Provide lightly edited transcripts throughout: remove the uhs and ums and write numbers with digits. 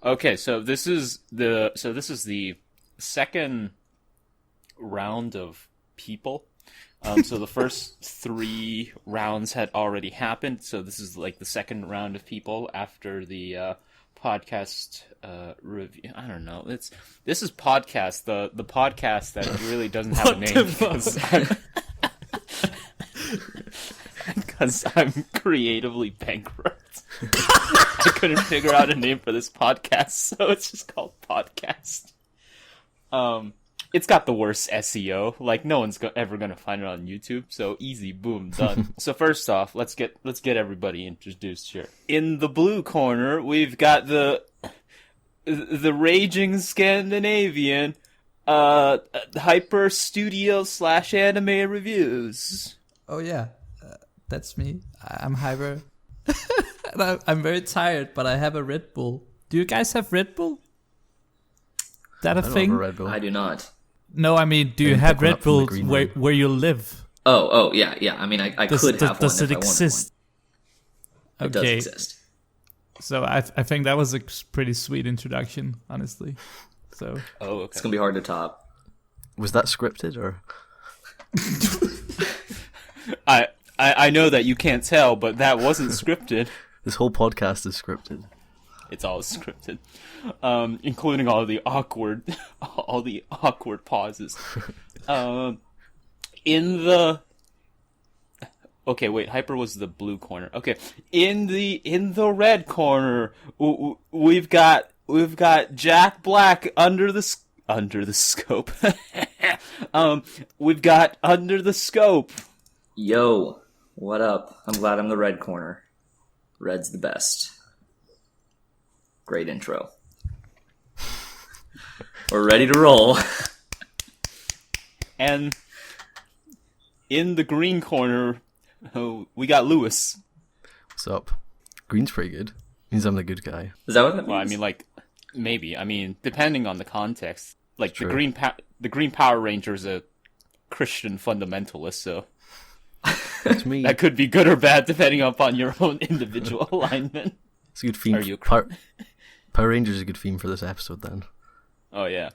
Okay, so this is the second round of people. So the first 3 rounds had already happened, so this is like the second round of people after the podcast review. I don't know. This is podcast, the podcast that really doesn't have a name because I'm creatively bankrupt. I couldn't figure out a name for this podcast, so it's just called podcast. It's got the worst SEO. Like, no one's ever gonna find it on YouTube. So easy, boom, done. So first off, let's get everybody introduced here. In the blue corner, we've got the raging Scandinavian, Hyper Studio / Anime Reviews. Oh yeah, that's me. I'm Hyper. I'm very tired, but I have a Red Bull. Do you guys have Red Bull? That a thing? Have a Red Bull. I do not. No, I mean, do you have Red Bull where you live? Oh, yeah. I mean, I could have one. Does it exist? It does exist. So I think that was a pretty sweet introduction, honestly. So. Oh, okay. It's gonna be hard to top. Was that scripted or? I know that you can't tell, but that wasn't scripted. This whole podcast is scripted. It's all scripted, including all the awkward pauses. Okay, wait. Hyper was the blue corner. Okay, in the red corner, we've got Jack Black under the scope. We've got under the scope. Yo, what up? I'm glad I'm the red corner. Red's the best. Great intro. We're ready to roll. And in the green corner, we got Lewis. What's up? Green's pretty good. Means I'm the good guy. Is that what that means? Well, I mean, like, maybe. I mean, depending on the context. Like, True. the Green Power Ranger is a Christian fundamentalist, so That's me. that could be good or bad depending upon your own individual alignment. It's a good theme. Are you Power Rangers is a good theme for this episode then. Oh, yeah.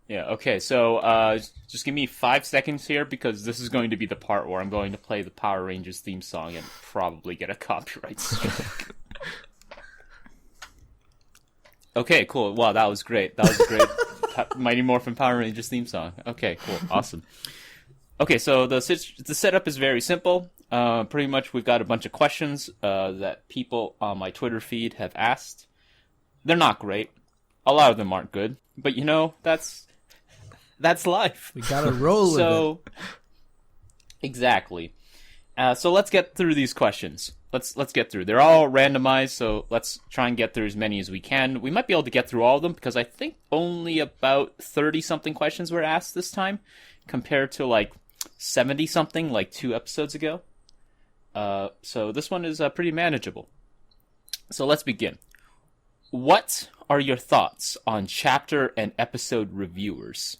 Yeah, okay, so just give me 5 seconds here because this is going to be the part where I'm going to play the Power Rangers theme song and probably get a copyright strike. Okay, cool. Wow, that was great. That was a great Mighty Morphin Power Rangers theme song. Okay, cool. Awesome. Okay, so the setup is very simple. Pretty much we've got a bunch of questions that people on my Twitter feed have asked. They're not great. A lot of them aren't good. But, you know, that's life. We gotta roll with it. Exactly. So let's get through these questions. Let's get through. They're all randomized, so let's try and get through as many as we can. We might be able to get through all of them, because I think only about 30-something questions were asked this time, compared to, like, 70-something, like 2 episodes ago. So this one is pretty manageable. So let's begin. What are your thoughts on chapter and episode reviewers?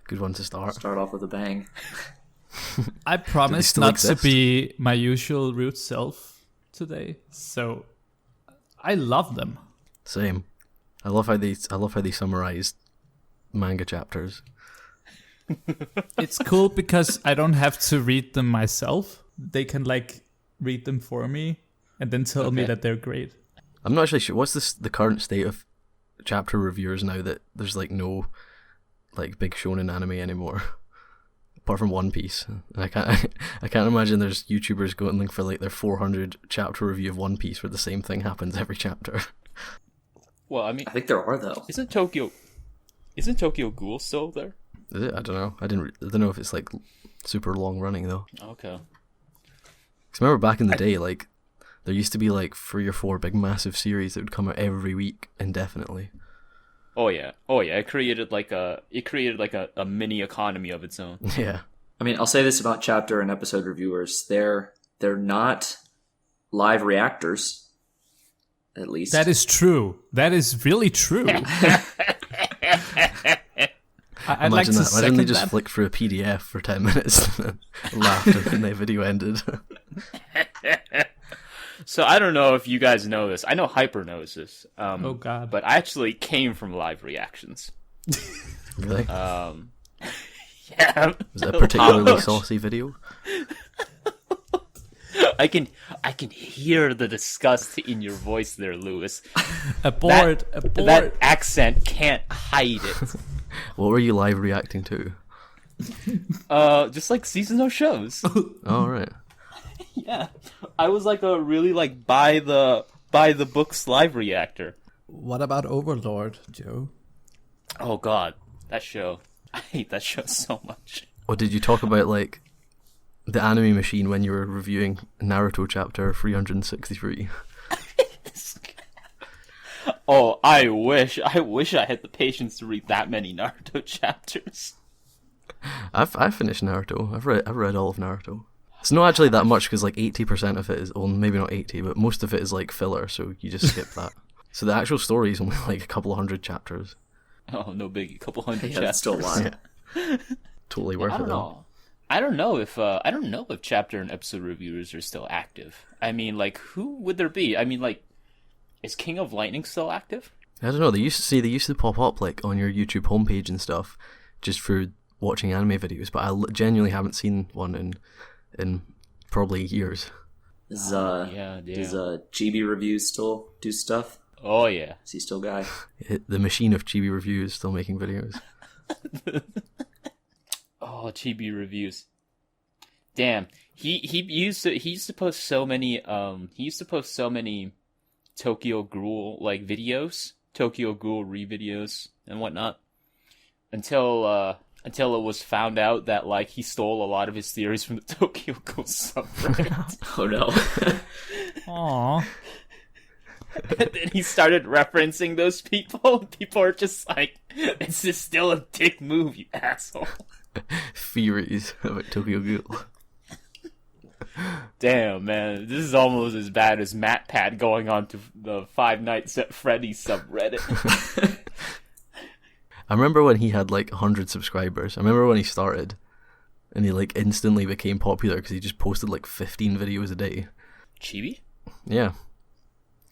Good one to start. Start off with a bang. I promise still not exist? to be my usual rude self today, so I love them. Same. I love how they summarize manga chapters. It's cool because I don't have to read them myself. They can like read them for me and then tell me that they're great. I'm not actually sure. What's the current state of chapter reviewers now that there's like no like big shonen anime anymore, apart from One Piece? And I can't imagine there's YouTubers going for like their 400 chapter review of One Piece where the same thing happens every chapter. Well, I mean, I think there are though. Isn't Tokyo Ghoul still there? Is it? I don't know. I don't know if it's like super long running though. Okay. Because remember back in the day, like there used to be like 3 or 4 big massive series that would come out every week indefinitely. Oh yeah. It created like a mini economy of its own. Yeah. I mean, I'll say this about chapter and episode reviewers. They're not live reactors, at least. That is true. That is really true. I'd like to Imagine that. Why didn't they second just that. flick through a PDF for 10 minutes and laughed and then the video ended? So I don't know if you guys know this. I know Hyper knows this. Oh God! But I actually came from live reactions. Really? Yeah. Was it a particularly saucy video? I can hear the disgust in your voice there, Lewis. Abort! That accent can't hide it. What were you live reacting to? Just like seasonal shows. Oh, right. Yeah, I was like a really like by the books live reactor. What about Overlord, Joe? Oh God, that show! I hate that show so much. Or did you talk about like the anime machine when you were reviewing Naruto chapter 363? Oh, I wish I had the patience to read that many Naruto chapters. I've finished Naruto. I've read all of Naruto. It's not actually that much because like 80% of it is, well, maybe not 80, but most of it is like filler, so you just skip that. So the actual story is only like a couple of hundred chapters. Oh, no biggie, a couple hundred Yeah, chapters. that's still a lot. Yeah. Totally worth I it don't though. know. I don't know if chapter and episode reviewers are still active. I mean, like, who would there be? I mean, like, is King of Lightning still active? I don't know. They used to pop up like on your YouTube homepage and stuff, just for watching anime videos. But I genuinely haven't seen one in probably years. Does Yeah. Chibi Reviews still do stuff? Oh yeah. Is he still guy? The machine of chibi reviews still making videos. Oh, Chibi reviews. Damn. He used to post so many Tokyo Ghoul like videos, Tokyo Ghoul re-videos and whatnot, until it was found out that like he stole a lot of his theories from the Tokyo Ghoul subreddit. Oh no. Aww. And then he started referencing those people, and people are just like, "This is still a dick move, you asshole." Theories about Tokyo Ghoul. Damn, man, this is almost as bad as MatPat going on to the Five Nights at Freddy's subreddit. I remember when he had like 100 subscribers. I remember when he started, and he like instantly became popular because he just posted like 15 videos a day. Chibi? Yeah.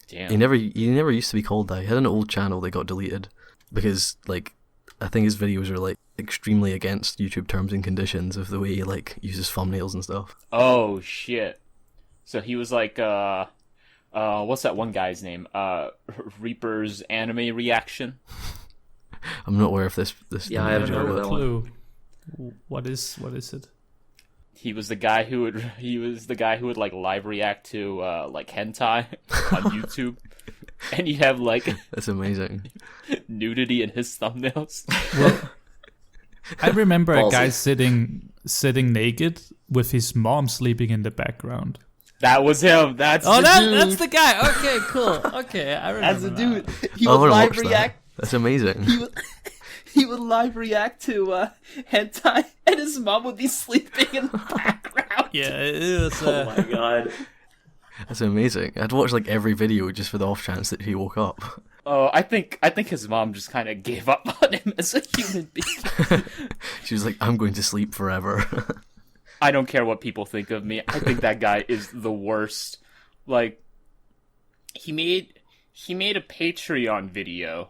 Damn. He never used to be called that. He had an old channel that got deleted because like I think his videos are like extremely against YouTube terms and conditions of the way he like uses thumbnails and stuff. Oh shit. So he was like what's that one guy's name? Reaper's anime reaction? I'm not aware of this Yeah, I haven't heard of that one. Clue. What is it? He was the guy who would like live react to like hentai on YouTube. And he'd have like That's amazing. nudity in his thumbnails. Well, I remember a Ballsy. guy sitting naked with his mom sleeping in the background. That was him. That's Oh, the dude. that's the guy. Okay, cool. Okay, I remember. That's the dude. He I would want to live watch react. that. That's amazing. He would live react to hentai, and his mom would be sleeping in the background. Yeah, it was. Oh my god. That's amazing. I'd watch like every video just for the off chance that he woke up. Oh, I think his mom just kind of gave up on him as a human being. She was like, I'm going to sleep forever. I don't care what people think of me. I think that guy is the worst. Like, he made a Patreon video.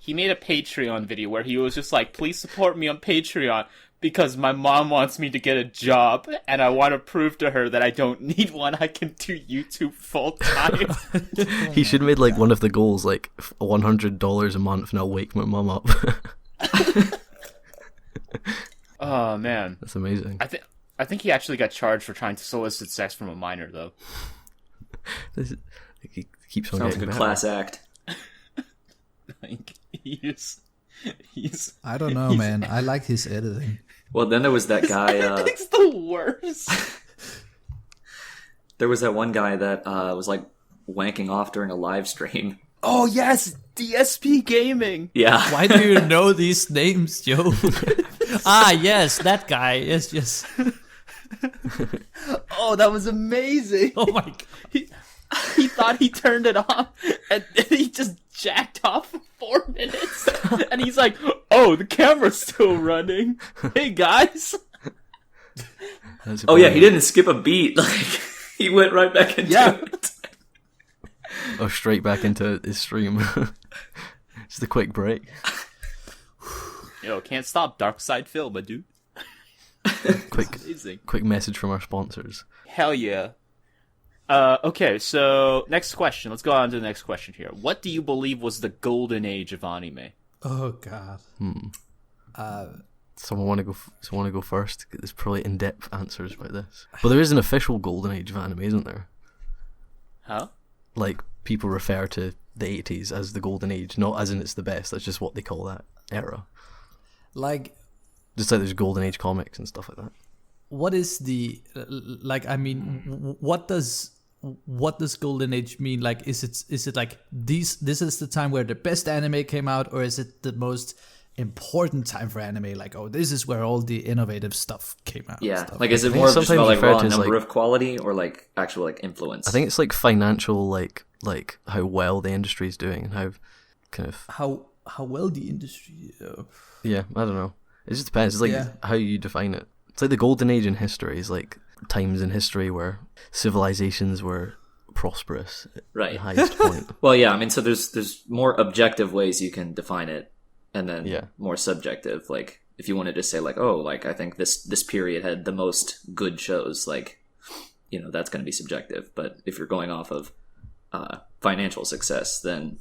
He made a Patreon video where he was just like, please support me on Patreon because my mom wants me to get a job and I want to prove to her that I don't need one. I can do YouTube full time. He should have made like one of the goals like $100 a month and I'll wake my mom up. Oh, man. That's amazing. I think he actually got charged for trying to solicit sex from a minor, though. He keeps on Sounds like getting a better. class act. Like, he's I don't know, man. I like his editing. Well, then there was that guy. it's the worst. There was that one guy that was like wanking off during a live stream. Oh, yes! DSP Gaming! Yeah. Why do you know these names, Joe? Yes, that guy. Yes. Oh, that was amazing! Oh my god. He thought he turned it off, and then he just jacked off for 4 minutes. And he's like, oh, the camera's still running. Hey, guys! That's Oh yeah, he brilliant. didn't skip a beat. Like he went right back into Yeah. it. or straight back into his stream. Just a quick break. Yo, can't stop Dark Side Phil, my dude. Quick message from our sponsors. Hell yeah. Okay, so next question. Let's go on to the next question here. What do you believe was the golden age of anime? Oh God. Someone want to go first? There's probably in-depth answers about this. But there is an official golden age of anime, isn't there? Huh? Like, people refer to the 80s as the golden age, not as in it's the best. That's just what they call that era. Like, just like there's golden age comics and stuff like that. what is the like? I mean, what does golden age mean? Like, is it like this is the time where the best anime came out, or is it the most important time for anime? Like, oh, this is where all the innovative stuff came out. Yeah, stuff. like, is it more just sometimes about like referred raw to as, number like- of quality, or like actual like influence? I think it's like financial, like how well the industry is doing and how kind of how well the industry. yeah, I don't know. It just depends. It's like how you define it. It's like the golden age in history is like times in history where civilizations were prosperous at Right. the highest point. Well, yeah, I mean, so there's more objective ways you can define it, and then Yeah. more subjective. Like, if you wanted to say like, oh, like I think this period had the most good shows, like, you know, that's going to be subjective. But if you're going off of financial success, then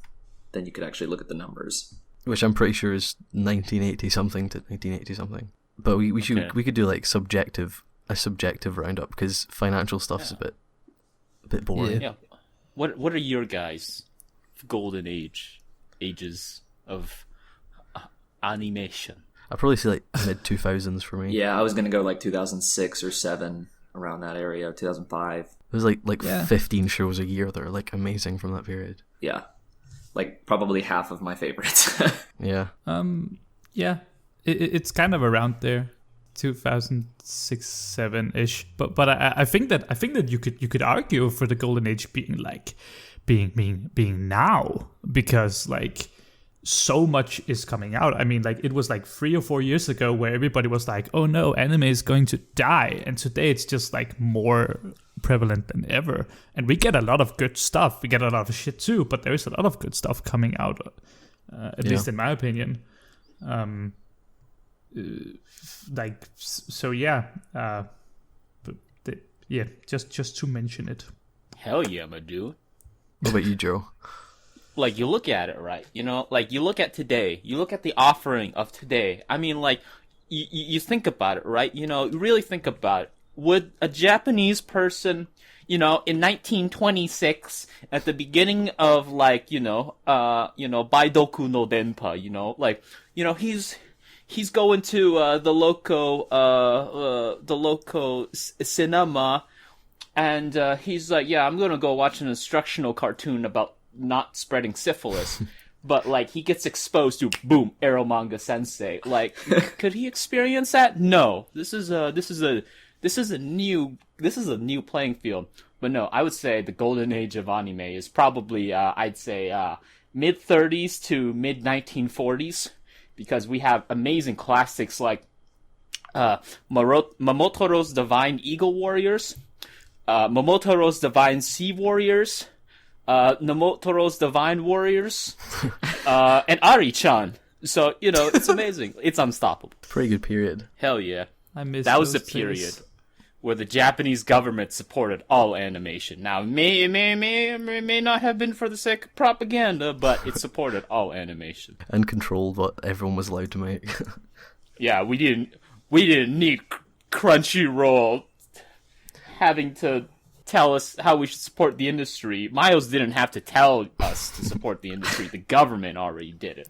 you could actually look at the numbers. Which I'm pretty sure is 1980 something to 1980 something. But we could do like a subjective roundup, because financial stuff's a bit boring. Yeah. What are your guys' golden ages of animation? I'd probably say like mid 2000s for me. Yeah, I was going to go like 2006 or 7, around that area, 2005. There's like Yeah. 15 shows a year that are like amazing from that period. Yeah, like probably half of my favorites. Yeah. Yeah, it's kind of around there, 2006, 7-ish. But I think that you could argue for the golden age being like being now, because like so much is coming out. I mean, like, it was like 3 or 4 years ago where everybody was like, oh no, anime is going to die, and today it's just like more prevalent than ever. And we get a lot of good stuff. We get a lot of shit too, but there is a lot of good stuff coming out, at least in my opinion. Just to mention it. Hell yeah, my dude. What about you, Joe? Like, you look at it, right? You know, like, you look at today. You look at the offering of today. I mean, like, you think about it, right? You know, really think about it. Would a Japanese person, you know, in 1926, at the beginning of, like, Baidoku no Denpa, you know, like, you know, he's going to the local cinema, and he's like, yeah, I'm gonna go watch an instructional cartoon about not spreading syphilis. But, like, he gets exposed to, boom, Eromanga Sensei. Like, could he experience that? No. This is a new playing field. But no, I would say the golden age of anime is probably, I'd say, mid-30s to mid-1940s. Because we have amazing classics like Momotoro's Divine Eagle Warriors, Momotoro's Divine Sea Warriors, Momotoro's Divine Warriors, and Ari-chan. So, you know, it's amazing. It's unstoppable. Pretty good period. Hell yeah. I miss That was the those period days. where the Japanese government supported all animation. Now, it may not have been for the sake of propaganda, but it supported all animation. And controlled what everyone was allowed to make. Yeah, we didn't need Crunchyroll having to tell us how we should support the industry. Miles didn't have to tell us to support the industry. The government already did it.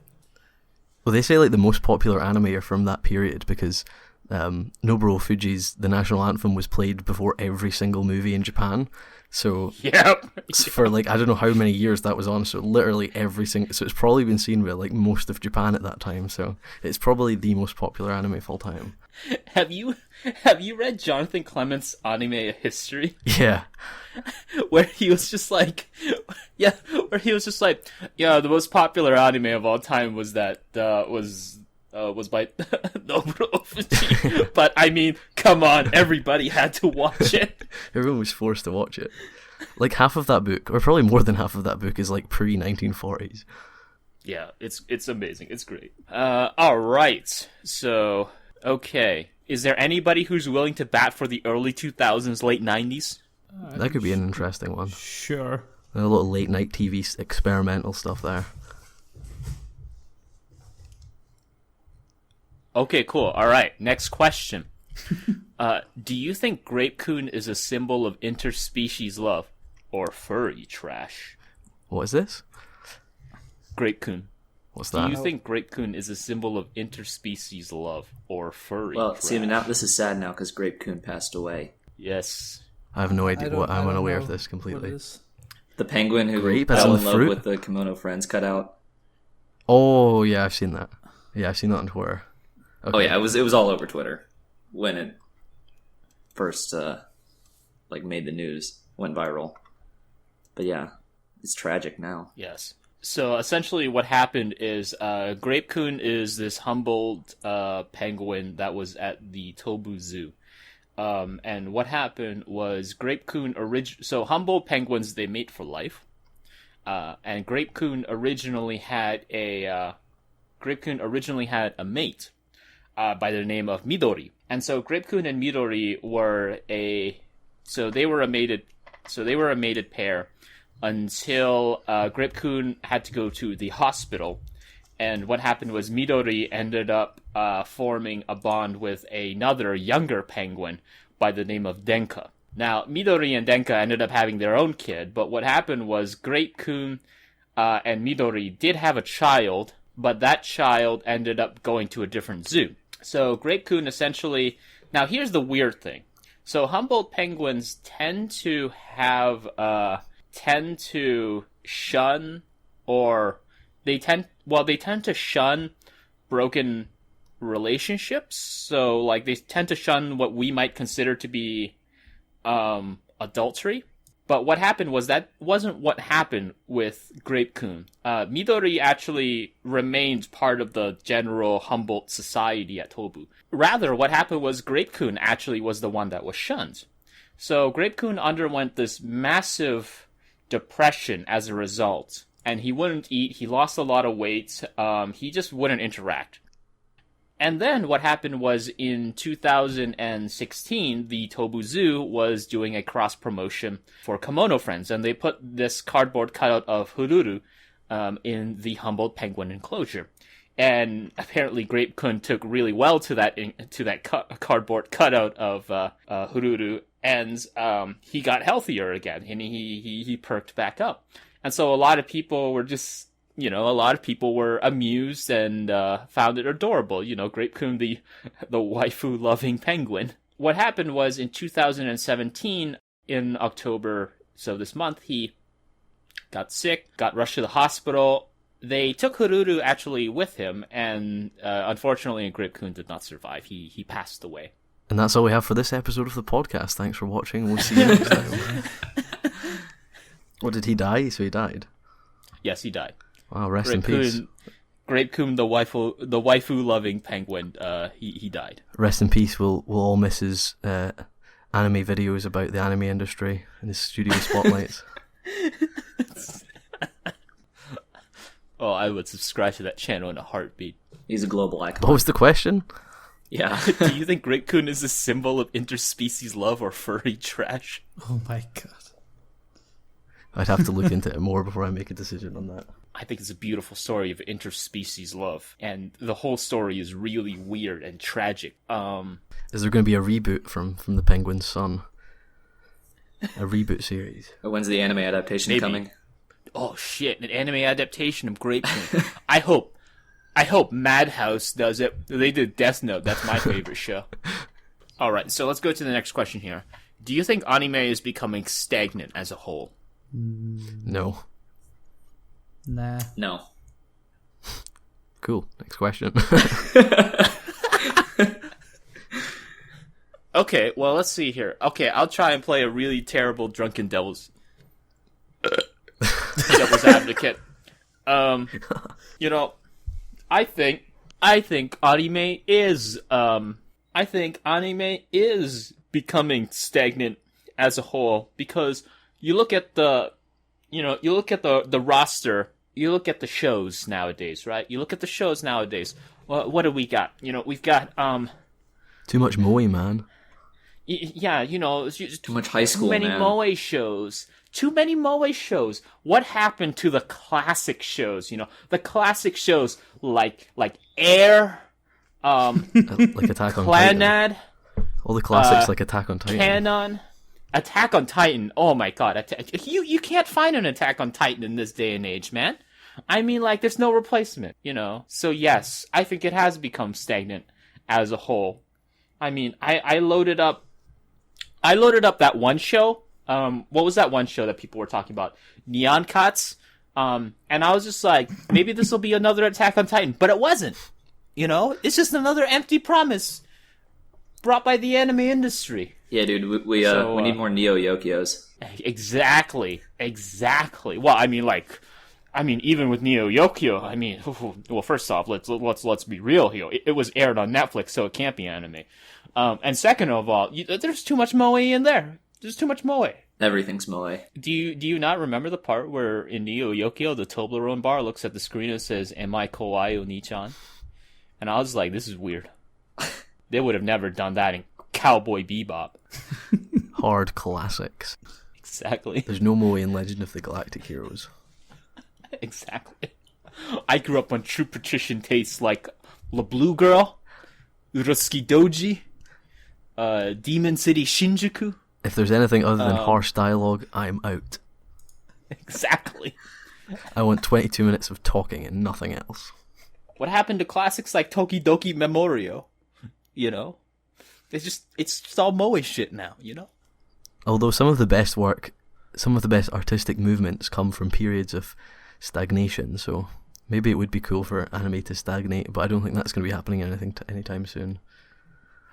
Well, they say like the most popular anime are from that period because Nobuo Fuji's The National Anthem was played before every single movie in Japan. So Yep. for like, I don't know how many years that was on, so literally every single, so it's probably been seen by like most of Japan at that time, so it's probably the most popular anime of all time. Have you read Jonathan Clement's anime history? Yeah. Where he was just like, the most popular anime of all time was by Nobuo Fuji. But I mean, come on, everybody had to watch it. Everyone was forced to watch it. Like half of that book, or probably more than half of that book, is like pre-1940s. Yeah, it's amazing. It's great. All right. So, okay. Is there anybody who's willing to bat for the early 2000s, late 90s? That could be an interesting one. Sure. A little late night TV experimental stuff there. Okay, cool. All right. Next question. Do you think Grape-kun is a symbol of interspecies love or furry trash? What is this? Grape-kun. What's Do that? you think Grape-kun is a symbol of interspecies love or furry Well, trash? see, now this is sad now because Grape-kun passed away. Yes. I have no idea. I I'm don't unaware know of this what completely. it is. The penguin who Grape, as fell in in the love fruit? with the Kimono Friends cutout. Oh yeah, I've seen that. Yeah, I've seen that on Twitter. Okay. Oh yeah, it was all over Twitter when it first made the news, went viral. But yeah, it's tragic now. Yes. So essentially what happened is Grape-kun is this humbled penguin that was at the Tobu Zoo. And what happened was Grape-kun so humboldt penguins, they mate for life. And Grape-kun originally had a mate by the name of Midori. And so Grape-kun and Midori were a mated pair until Grape-kun had to go to the hospital. And what happened was Midori ended up forming a bond with another younger penguin by the name of Denka. Now, Midori and Denka ended up having their own kid, but what happened was Grape-kun and Midori did have a child, but that child ended up going to a different zoo. So Grape-kun essentially... Now, here's the weird thing. So Humboldt penguins tend to shun, or they tend to shun broken relationships. So, like, they tend to shun what we might consider to be adultery. But what happened was that wasn't what happened with Grape-kun. Midori actually remained part of the general Humboldt society at Tobu. Rather, what happened was Grape-kun actually was the one that was shunned. So Grape-kun underwent this massive depression as a result. And he wouldn't eat, he lost a lot of weight, he just wouldn't interact. And then what happened was in 2016, the Tobu Zoo was doing a cross-promotion for Kimono Friends, and they put this cardboard cutout of Hururu in the Humboldt penguin enclosure. And apparently Grape-kun took really well to that cardboard cutout of Hururu, and he got healthier again, and he perked back up. And so a lot of people were just... a lot of people were amused and found it adorable. Grape-kun, the waifu-loving penguin. What happened was in 2017, in October, so this month, he got sick, got rushed to the hospital. They took Hururu actually with him, and unfortunately, Grape-kun did not survive. He passed away. And that's all we have for this episode of the podcast. Thanks for watching. We'll see you next time. What, did he die? So he died? Yes, he died. Wow, rest in peace. Grape-kun, the waifu-loving penguin, he died. Rest in peace. We'll all miss his anime videos about the anime industry and his studio spotlights. Oh, I would subscribe to that channel in a heartbeat. He's a global icon. What was the question? Yeah. Do you think Grape-kun is a symbol of interspecies love or furry trash? Oh my god. I'd have to look into it more before I make a decision on that. I think it's a beautiful story of interspecies love, and the whole story is really weird and tragic. Is there going to be a reboot from the Penguin's Son? A reboot series? When's the anime adaptation Maybe. coming? Oh shit, an anime adaptation of Grape-kun. I hope Madhouse does it. They did Death Note. That's my favorite show. Alright, so let's go to the next question here. Do you think anime is becoming stagnant as a whole? No. Nah. No. Cool. Next question. Okay, well, let's see here. Okay, I'll try and play a really terrible drunken devil's advocate. I think anime is becoming stagnant as a whole because you look at the roster, you look at the shows nowadays, right? You look at the shows nowadays. What do we got? We've got Too much moe, man. yeah, it's just Too much high school, too many man. moe shows. Too many moe shows. What happened to the classic shows? The classic shows like Air, Like Attack on Titan. Clanad, All the classics like Attack on Titan. Canon, Attack on Titan. Oh my god, you can't find an Attack on Titan in this day and age, man. I mean, like, there's no replacement, So yes, I think it has become stagnant as a whole. I mean, I loaded up that one show. What was that one show that people were talking about? Neon Cuts. And I was just like, maybe this will be another Attack on Titan, but it wasn't. It's just another empty promise brought by the anime industry. Yeah, dude, we need more Neo Yokios. Exactly. Well, I mean, even with Neo Yokio, well, first off, let's be real here. It was aired on Netflix, so it can't be anime. And second of all, there's too much moe in there. There's too much moe. Everything's moe. Do you not remember the part where in Neo Yokio the Toblerone bar looks at the screen and says, "Am I Kawaii Oni-chan?" And I was like, this is weird. They would have never done that in Cowboy Bebop. Hard classics. Exactly. There's no moe in Legend of the Galactic Heroes. Exactly. I grew up on True Patrician tastes like La Blue Girl, Urosuki Doji, Demon City Shinjuku. If there's anything other than harsh dialogue, I'm out. Exactly. I want 22 minutes of talking and nothing else. What happened to classics like Tokidoki Memorio? It's just all moe shit now, Although some of the best artistic movements come from periods of stagnation, so maybe it would be cool for anime to stagnate, but I don't think that's going to be happening anytime soon.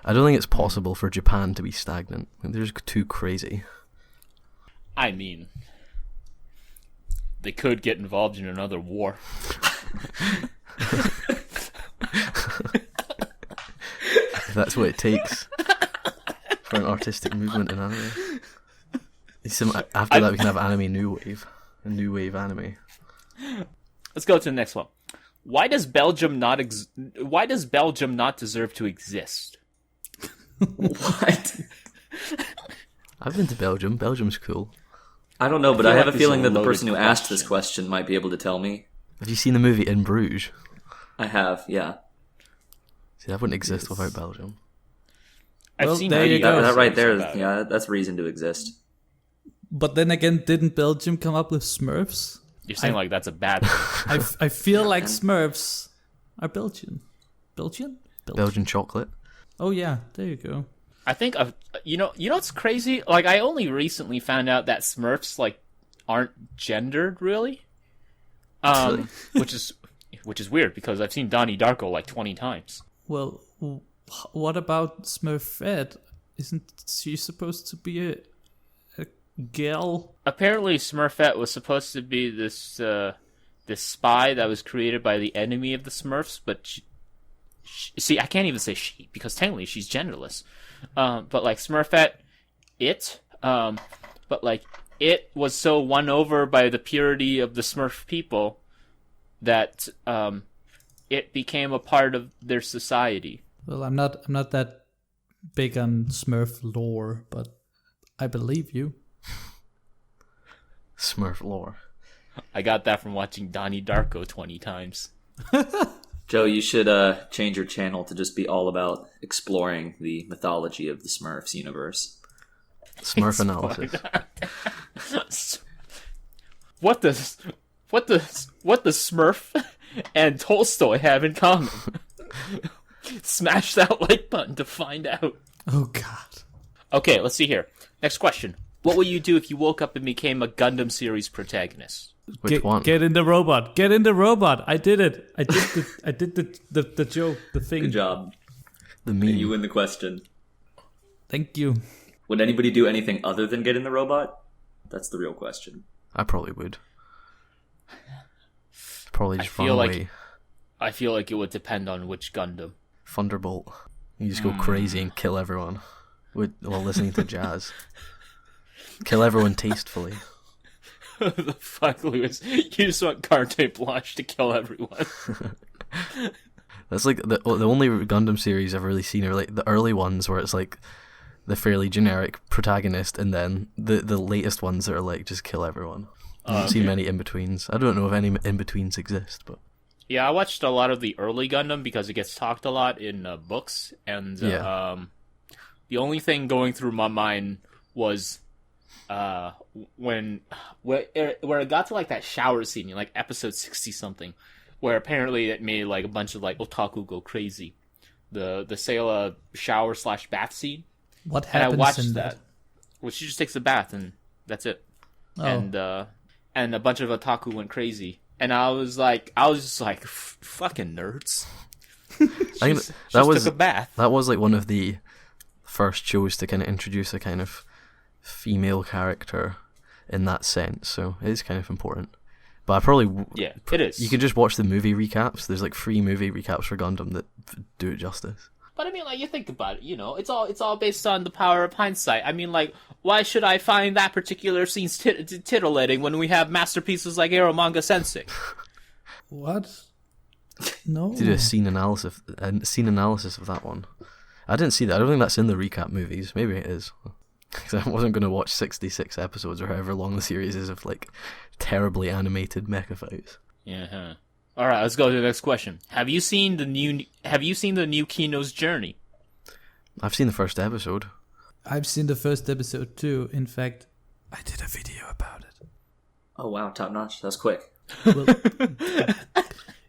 I don't think it's possible for Japan to be stagnant. They're just too crazy. I mean, they could get involved in another war. If that's what it takes for an artistic movement in anime. After that we can have anime new wave. A new wave anime. Let's go to the next one. Why does Belgium not deserve to exist? What? I've been to Belgium. Belgium's cool. I don't know, but I have a feeling that the loaded person who asked this question. question might be able to tell me. Have you seen the movie In Bruges? I have, yeah. See, that wouldn't exist without Belgium. Well, I've seen there you videos go. That right there, about it. yeah, that's reason to exist. But then again, didn't Belgium come up with Smurfs? You're saying like that's a bad thing. I feel like Smurfs are Belgian. Belgian? Belgian chocolate. Oh yeah, there you go. I think you know what's crazy? Like, I only recently found out that Smurfs aren't gendered really. Really? which is weird because I've seen Donnie Darko like 20 times. Well, what about Smurfette? Isn't she supposed to be a girl? Apparently Smurfette was supposed to be this spy that was created by the enemy of the Smurfs, but see, I can't even say she because technically she's genderless. But like Smurfette, but like it was so won over by the purity of the Smurf people that it became a part of their society. Well, I'm not that big on Smurf lore, but I believe you. Smurf lore. I got that from watching Donnie Darko 20 times. Joe, you should change your channel to just be all about exploring the mythology of the Smurfs universe. Smurf analysis. What does Smurf and Tolstoy have in common? Smash that like button to find out. Oh god. Okay, let's see here. Next question. What would you do if you woke up and became a Gundam series protagonist? Which one? Get in the robot. Get in the robot. I did it. I did the joke, the thing. Good job. The meme. And you win the question. Thank you. Would anybody do anything other than get in the robot? That's the real question. I probably would. Probably just run feel like- away. I feel like it would depend on which Gundam. Thunderbolt. You just go crazy and kill everyone while listening to jazz. Kill everyone tastefully. The fuck, Lewis? You just want carte blanche to kill everyone. That's like the only Gundam series I've really seen are like the early ones where it's like the fairly generic protagonist, and then the latest ones that are like just kill everyone. I haven't seen many in-betweens. I don't know if any in-betweens exist, but... Yeah, I watched a lot of the early Gundam because it gets talked a lot in books, and the only thing going through my mind was where it got to like that shower scene in like episode 60-something, where apparently it made like a bunch of like otaku go crazy. The Sayla shower / bath scene. What happens and I watched in that? Well, she just takes a bath and that's it. Oh. And a bunch of otaku went crazy. And I was just like, fucking nerds. I think took a bath. That was like one of the first shows to kind of introduce a kind of female character in that sense, so it is kind of important. But I probably... Yeah, it is. You can just watch the movie recaps. There's like 3 movie recaps for Gundam that do it justice. But I mean, like, you think about it, you know, it's all based on the power of hindsight. I mean, like, why should I find that particular scene titillating when we have masterpieces like Eromanga Sensei? What? No. To do a scene analysis of that one. I didn't see that. I don't think that's in the recap movies. Maybe it is. Because I wasn't going to watch 66 episodes or however long the series is of like terribly animated mecha fights. Yeah. All right, let's go to the next question. Have you seen the new Kino's Journey? I've seen the first episode. I've seen the first episode too. In fact, I did a video about it. Oh wow, top notch. That's quick. Well,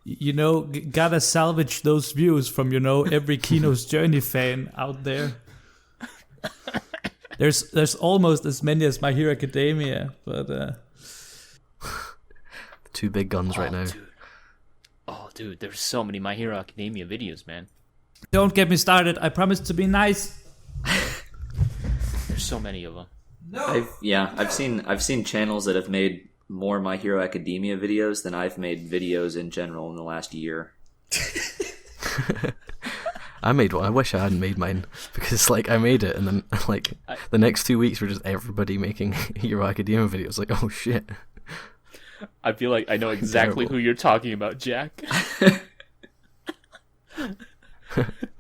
you know, gotta salvage those views from, you know, every Kino's Journey fan out there. There's almost as many as My Hero Academia, but 2 big guns right now. Dude, there's so many My Hero Academia videos, man. Don't get me started. I promise to be nice. There's so many of them. No. I've seen channels that have made more My Hero Academia videos than I've made videos in general in the last year. I made one. I wish I hadn't made mine, because like I made it and then like the next 2 weeks were just everybody making Hero Academia videos. Like, oh shit. I feel like I know exactly who you're talking about, Jack.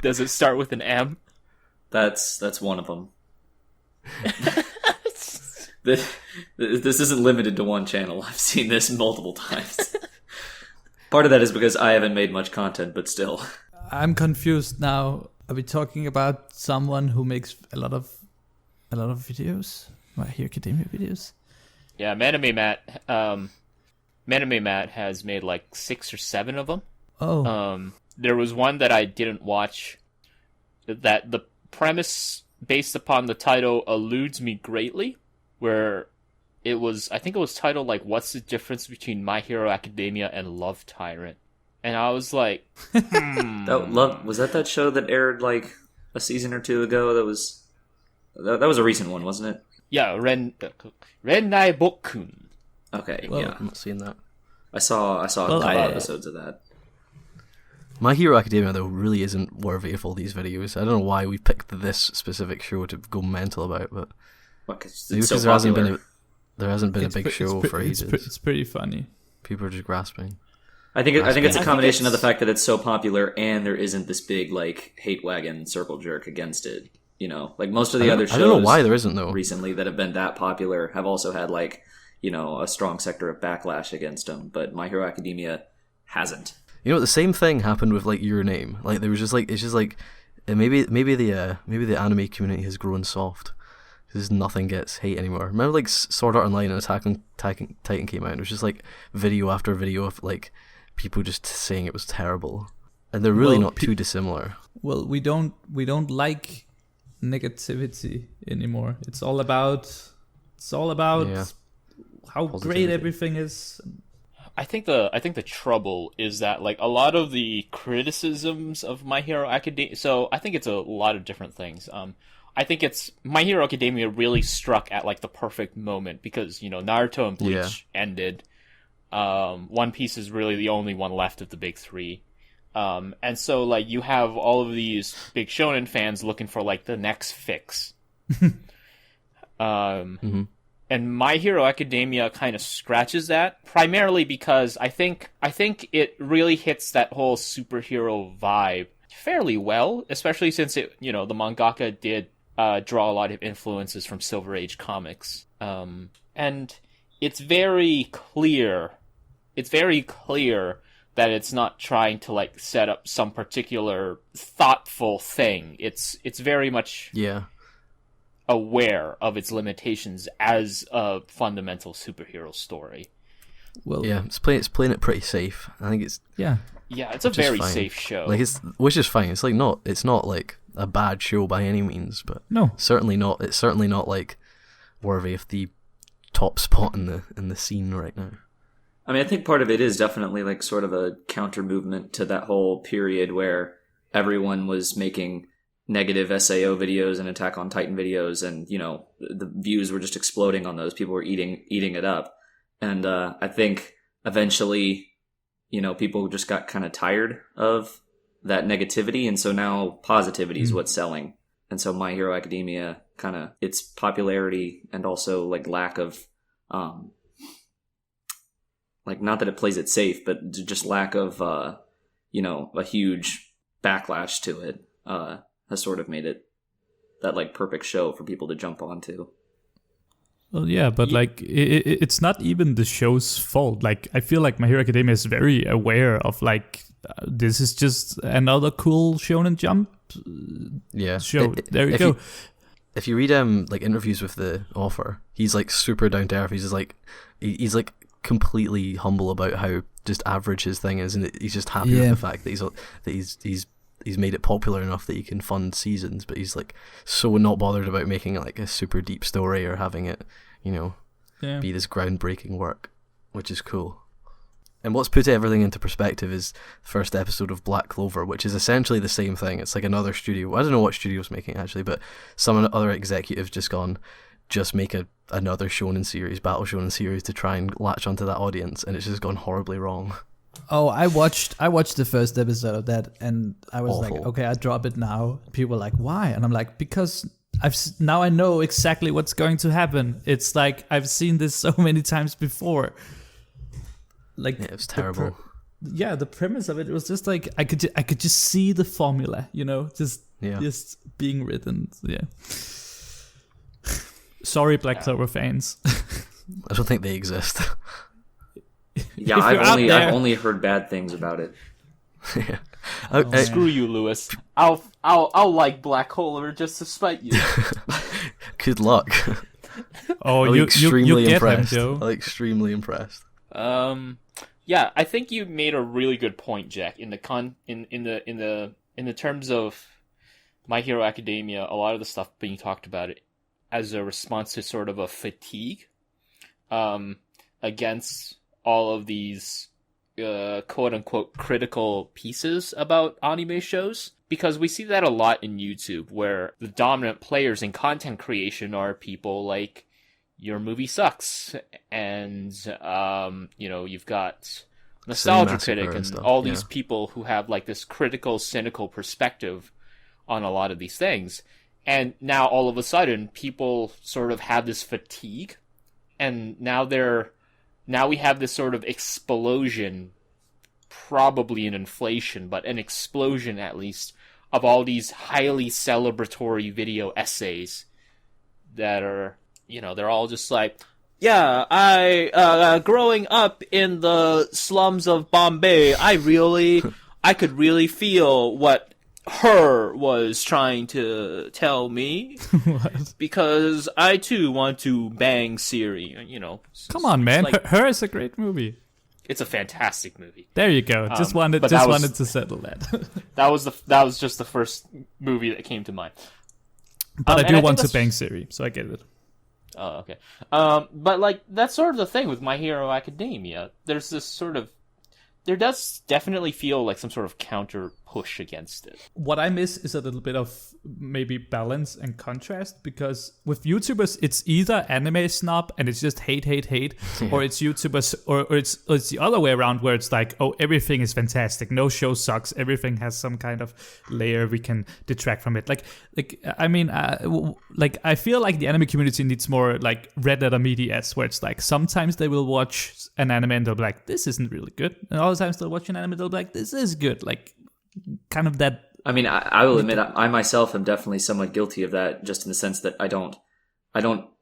Does it start with an M? That's one of them. This isn't limited to one channel. I've seen this multiple times. Part of that is because I haven't made much content, but still. I'm confused now. Are we talking about someone who makes a lot of videos? My Hero Academia videos? Yeah, Manime Matt has made like 6 or 7 of them. Oh. There was one that I didn't watch that the premise based upon the title eludes me greatly, where I think it was titled like, what's the difference between My Hero Academia and Love Tyrant? And I was like, was that show that aired like a season or 2 ago? That was a recent one, wasn't it? Yeah, Rennai Bokkun. Okay, well, yeah. I'm not seeing that. I saw a couple episodes of that. My Hero Academia, though, really isn't worthy of all these videos. I don't know why we picked this specific show to go mental about, but Because there hasn't been a big show for ages. It's pretty funny. People are just grasping. I think it's a combination of the fact that it's so popular and there isn't this big like hate wagon circle jerk against it. You know, like most of the other shows. I don't know why there isn't though. Recently, that have been that popular have also had like, you know, a strong sector of backlash against them. But My Hero Academia hasn't. You know, the same thing happened with like Your Name. Like there was just like maybe the anime community has grown soft because nothing gets hate anymore. Remember like Sword Art Online and Attack on Titan came out, and it was just like video after video of like people just saying it was terrible, and they're really not too dissimilar. Well, we don't like negativity anymore. It's all about how great everything is. I think the trouble is that like a lot of the criticisms of My Hero Academia. So I think it's a lot of different things. I think it's My Hero Academia really struck at like the perfect moment because, you know, Naruto and Bleach ended. One Piece is really the only one left of the big 3. And so like you have all of these big shonen fans looking for like the next fix. Mm-hmm. And My Hero Academia kind of scratches that, primarily because I think it really hits that whole superhero vibe fairly well, especially since the mangaka did draw a lot of influences from Silver Age comics. And it's very clear that it's not trying to like set up some particular thoughtful thing. It's very much aware of its limitations as a fundamental superhero story. Well, yeah, it's playing it pretty safe. I think it's it's a very safe show. Like which is fine. It's not like a bad show by any means, but no, certainly not. It's certainly not like worthy of the top spot in the scene right now. I mean, I think part of it is definitely like sort of a counter movement to that whole period where everyone was making negative SAO videos and Attack on Titan videos, and the views were just exploding on those. People were eating it up, and I think eventually, people just got kind of tired of that negativity, and so now positivity is what's selling. And so My Hero Academia, kind of its popularity and also like lack of like, not that it plays it safe, but just lack of a huge backlash to it has sort of made it that like perfect show for people to jump onto. Well, yeah, but like it's not even the show's fault. Like, I feel like My Hero Academia is very aware of like this is just another cool Shonen Jump show. There you go. If you read like interviews with the author, he's like super down to earth. He's just like he's like completely humble about how just average his thing is, and he's just happy with the fact that he's made it popular enough that he can fund seasons, but he's like so not bothered about making like a super deep story or having it, be this groundbreaking work, which is cool. And what's put everything into perspective is the first episode of Black Clover, which is essentially the same thing. It's like another studio. I don't know what studio's making actually, but some other executive just make another shonen series, battle shonen series, to try and latch onto that audience, and it's just gone horribly wrong. Oh, I watched the first episode of that, and I was Awful. like, okay, I drop it now. People were like, why? And I'm like, because now I know exactly what's going to happen. It's like I've seen this so many times before. Like, yeah, it was terrible. The premise of it was just like I could just see the formula, just being written. Yeah. Sorry, Black Clover fans. I don't think they exist. Yeah, I've only heard bad things about it. Yeah. Screw you, Lewis. I'll like Black Clover just to spite you. Good luck. Oh, I'm you extremely get impressed. him, Joe. I'm extremely impressed. Yeah, I think you made a really good point, Jack. In the terms of My Hero Academia, a lot of the stuff being talked about it as a response to sort of a fatigue against all of these quote-unquote critical pieces about anime shows. Because we see that a lot in YouTube, where the dominant players in content creation are people like, your movie sucks, and you've got Nostalgia Critic and all these people who have like this critical, cynical perspective on a lot of these things. And now all of a sudden people sort of have this fatigue, and now we have this sort of explosion, probably an inflation, but an explosion at least, of all these highly celebratory video essays that are, they're all just like, yeah, I growing up in the slums of Bombay, I could really feel what her was trying to tell me. Because I too want to bang Siri, Come on, man. Like, Her is a great movie. It's a fantastic movie. There you go. Just wanted to settle that. That was just the first movie that came to mind. But I do want to bang Siri, so I get it. Oh, okay. But like that's sort of the thing with My Hero Academia. There's this sort of, there does definitely feel like some sort of counter push against it. What I miss is a little bit of maybe balance and contrast, because with YouTubers, it's either anime snob and it's just hate, or it's YouTubers, or it's the other way around where it's like, oh, everything is fantastic, no show sucks, everything has some kind of layer we can detract from it. Like I feel like the anime community needs more like red letter media, where it's like sometimes they will watch an anime and they'll be like, this isn't really good, and all the times they'll watch an anime they'll be like, this is good. Like kind of that. I mean, I will admit, I myself am definitely somewhat guilty of that, just in the sense that I don't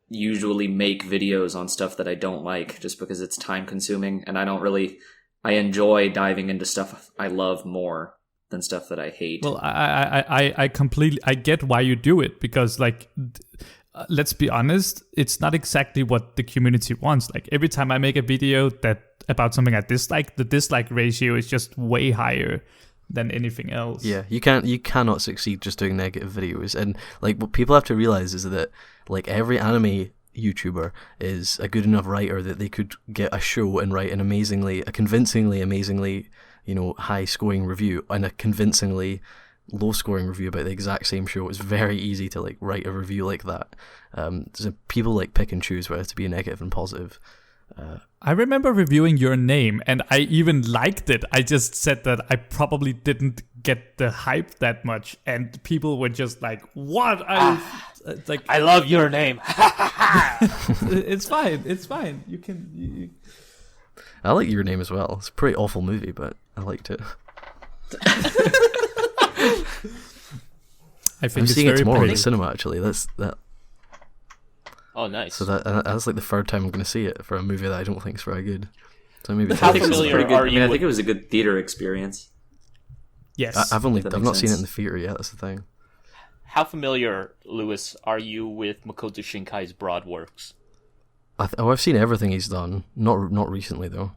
usually make videos on stuff that I don't like, just because it's time consuming, and I enjoy diving into stuff I love more than stuff that I hate. Well, I completely, I get why you do it, because like, let's be honest, it's not exactly what the community wants. Like every time I make a video about something I dislike, the dislike ratio is just way higher than anything else. Yeah, you cannot succeed just doing negative videos. And like what people have to realize is that like every anime YouTuber is a good enough writer that they could get a show and write a convincingly amazingly, high scoring review, and a convincingly low scoring review about the exact same show. It's very easy to like write a review like that. So people like pick and choose whether to be negative and positive. I remember reviewing Your Name, and I even liked it. I just said that I probably didn't get the hype that much, and people were just like, "What?" It's like, I love Your Name. It's fine. It's fine. You can. I like Your Name as well. It's a pretty awful movie, but I liked it. I think I'm it's seeing it very tomorrow in pretty. the cinema. Actually, that's that. Oh, nice. So that's like the third time I'm going to see it for a movie that I don't think is very good. So maybe How I think it was familiar pretty good. are I mean, you I with- think it was a good theater experience. Yes. I've that not makes seen it sense. in the theater yet. That's the thing. How familiar, Lewis, are you with Makoto Shinkai's broad works? I've seen everything he's done. Not recently though.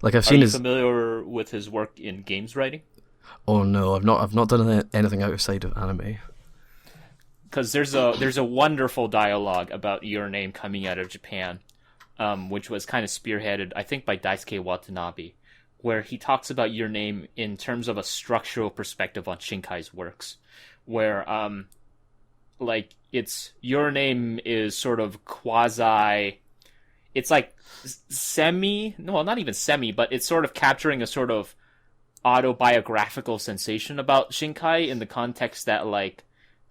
Like I've Are seen you his. familiar with his work in games writing? Oh no, I've not done anything outside of anime. Because there's a wonderful dialogue about Your Name coming out of Japan, which was kind of spearheaded, I think, by Daisuke Watanabe, where he talks about Your Name in terms of a structural perspective on Shinkai's works, where like it's Your Name is sort of quasi, it's like not even semi, but it's sort of capturing a sort of autobiographical sensation about Shinkai in the context that like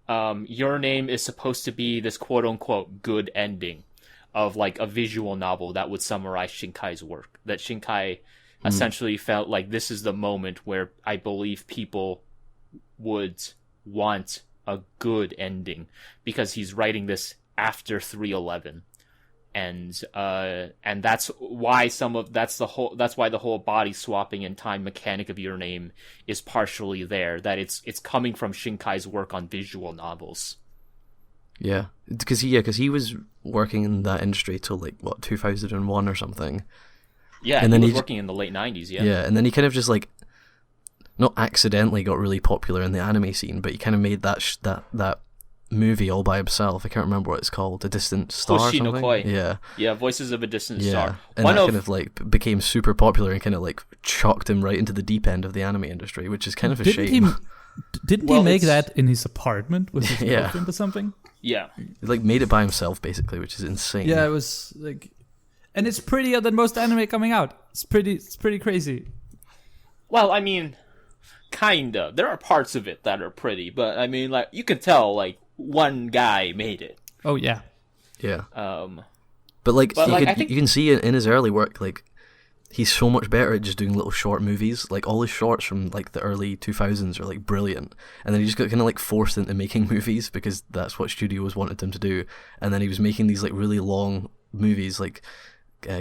Your Name is supposed to be this quote-unquote good ending of like a visual novel that would summarize Shinkai's work. That Shinkai essentially felt like this is the moment where I believe people would want a good ending, because he's writing this after 311. And that's why that's why the whole body swapping and time mechanic of Your Name is partially there. That it's coming from Shinkai's work on visual novels. Yeah, because he was working in that industry till like 2001 or something. Yeah, and he then was he working in the late 90s. Yeah. Yeah, and then he kind of just like not accidentally got really popular in the anime scene, but he kind of made that movie all by himself. I can't remember what it's called. A Distant Star or Hoshi no something? Koi. Yeah, Voices of a Distant yeah. Star. And that kind of like became super popular and kind of like chucked him right into the deep end of the anime industry, which is kind of a shame. Didn't Well, he make it's- that in his apartment with his Yeah. girlfriend or something? Yeah. He like made it by himself basically, which is insane. Yeah, it was like, and it's prettier than most anime coming out. It's pretty crazy. Well, I mean, kinda. There are parts of it that are pretty, but I mean, like, you can tell, like, one guy made it. Oh yeah. Yeah. But But like, I think- you can see in his early work, like, he's so much better at just doing little short movies. Like, all his shorts from, like, the early 2000s are, like, brilliant. And then he just got kind of, like, forced into making movies because that's what studios wanted him to do. And then he was making these, like, really long movies, like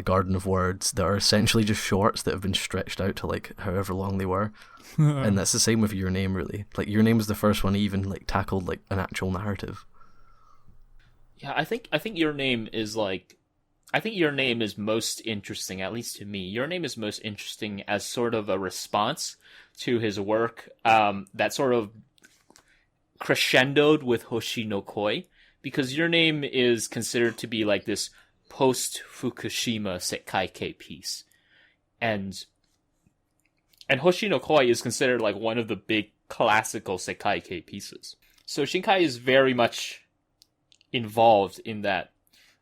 Garden of Words, that are essentially just shorts that have been stretched out to, like, however long they were. And that's the same with Your Name, really. Like, Your Name was the first one he even, like, tackled, like, an actual narrative. Yeah, I think Your Name is like, I think Your Name is most interesting, at least to me. Your Name is most interesting as sort of a response to his work that sort of crescendoed with Hoshi no Koi, because Your Name is considered to be like this post-Fukushima Seikaikei piece. And Hoshi no Koi is considered like one of the big classical Sekai pieces. So Shinkai is very much involved in that,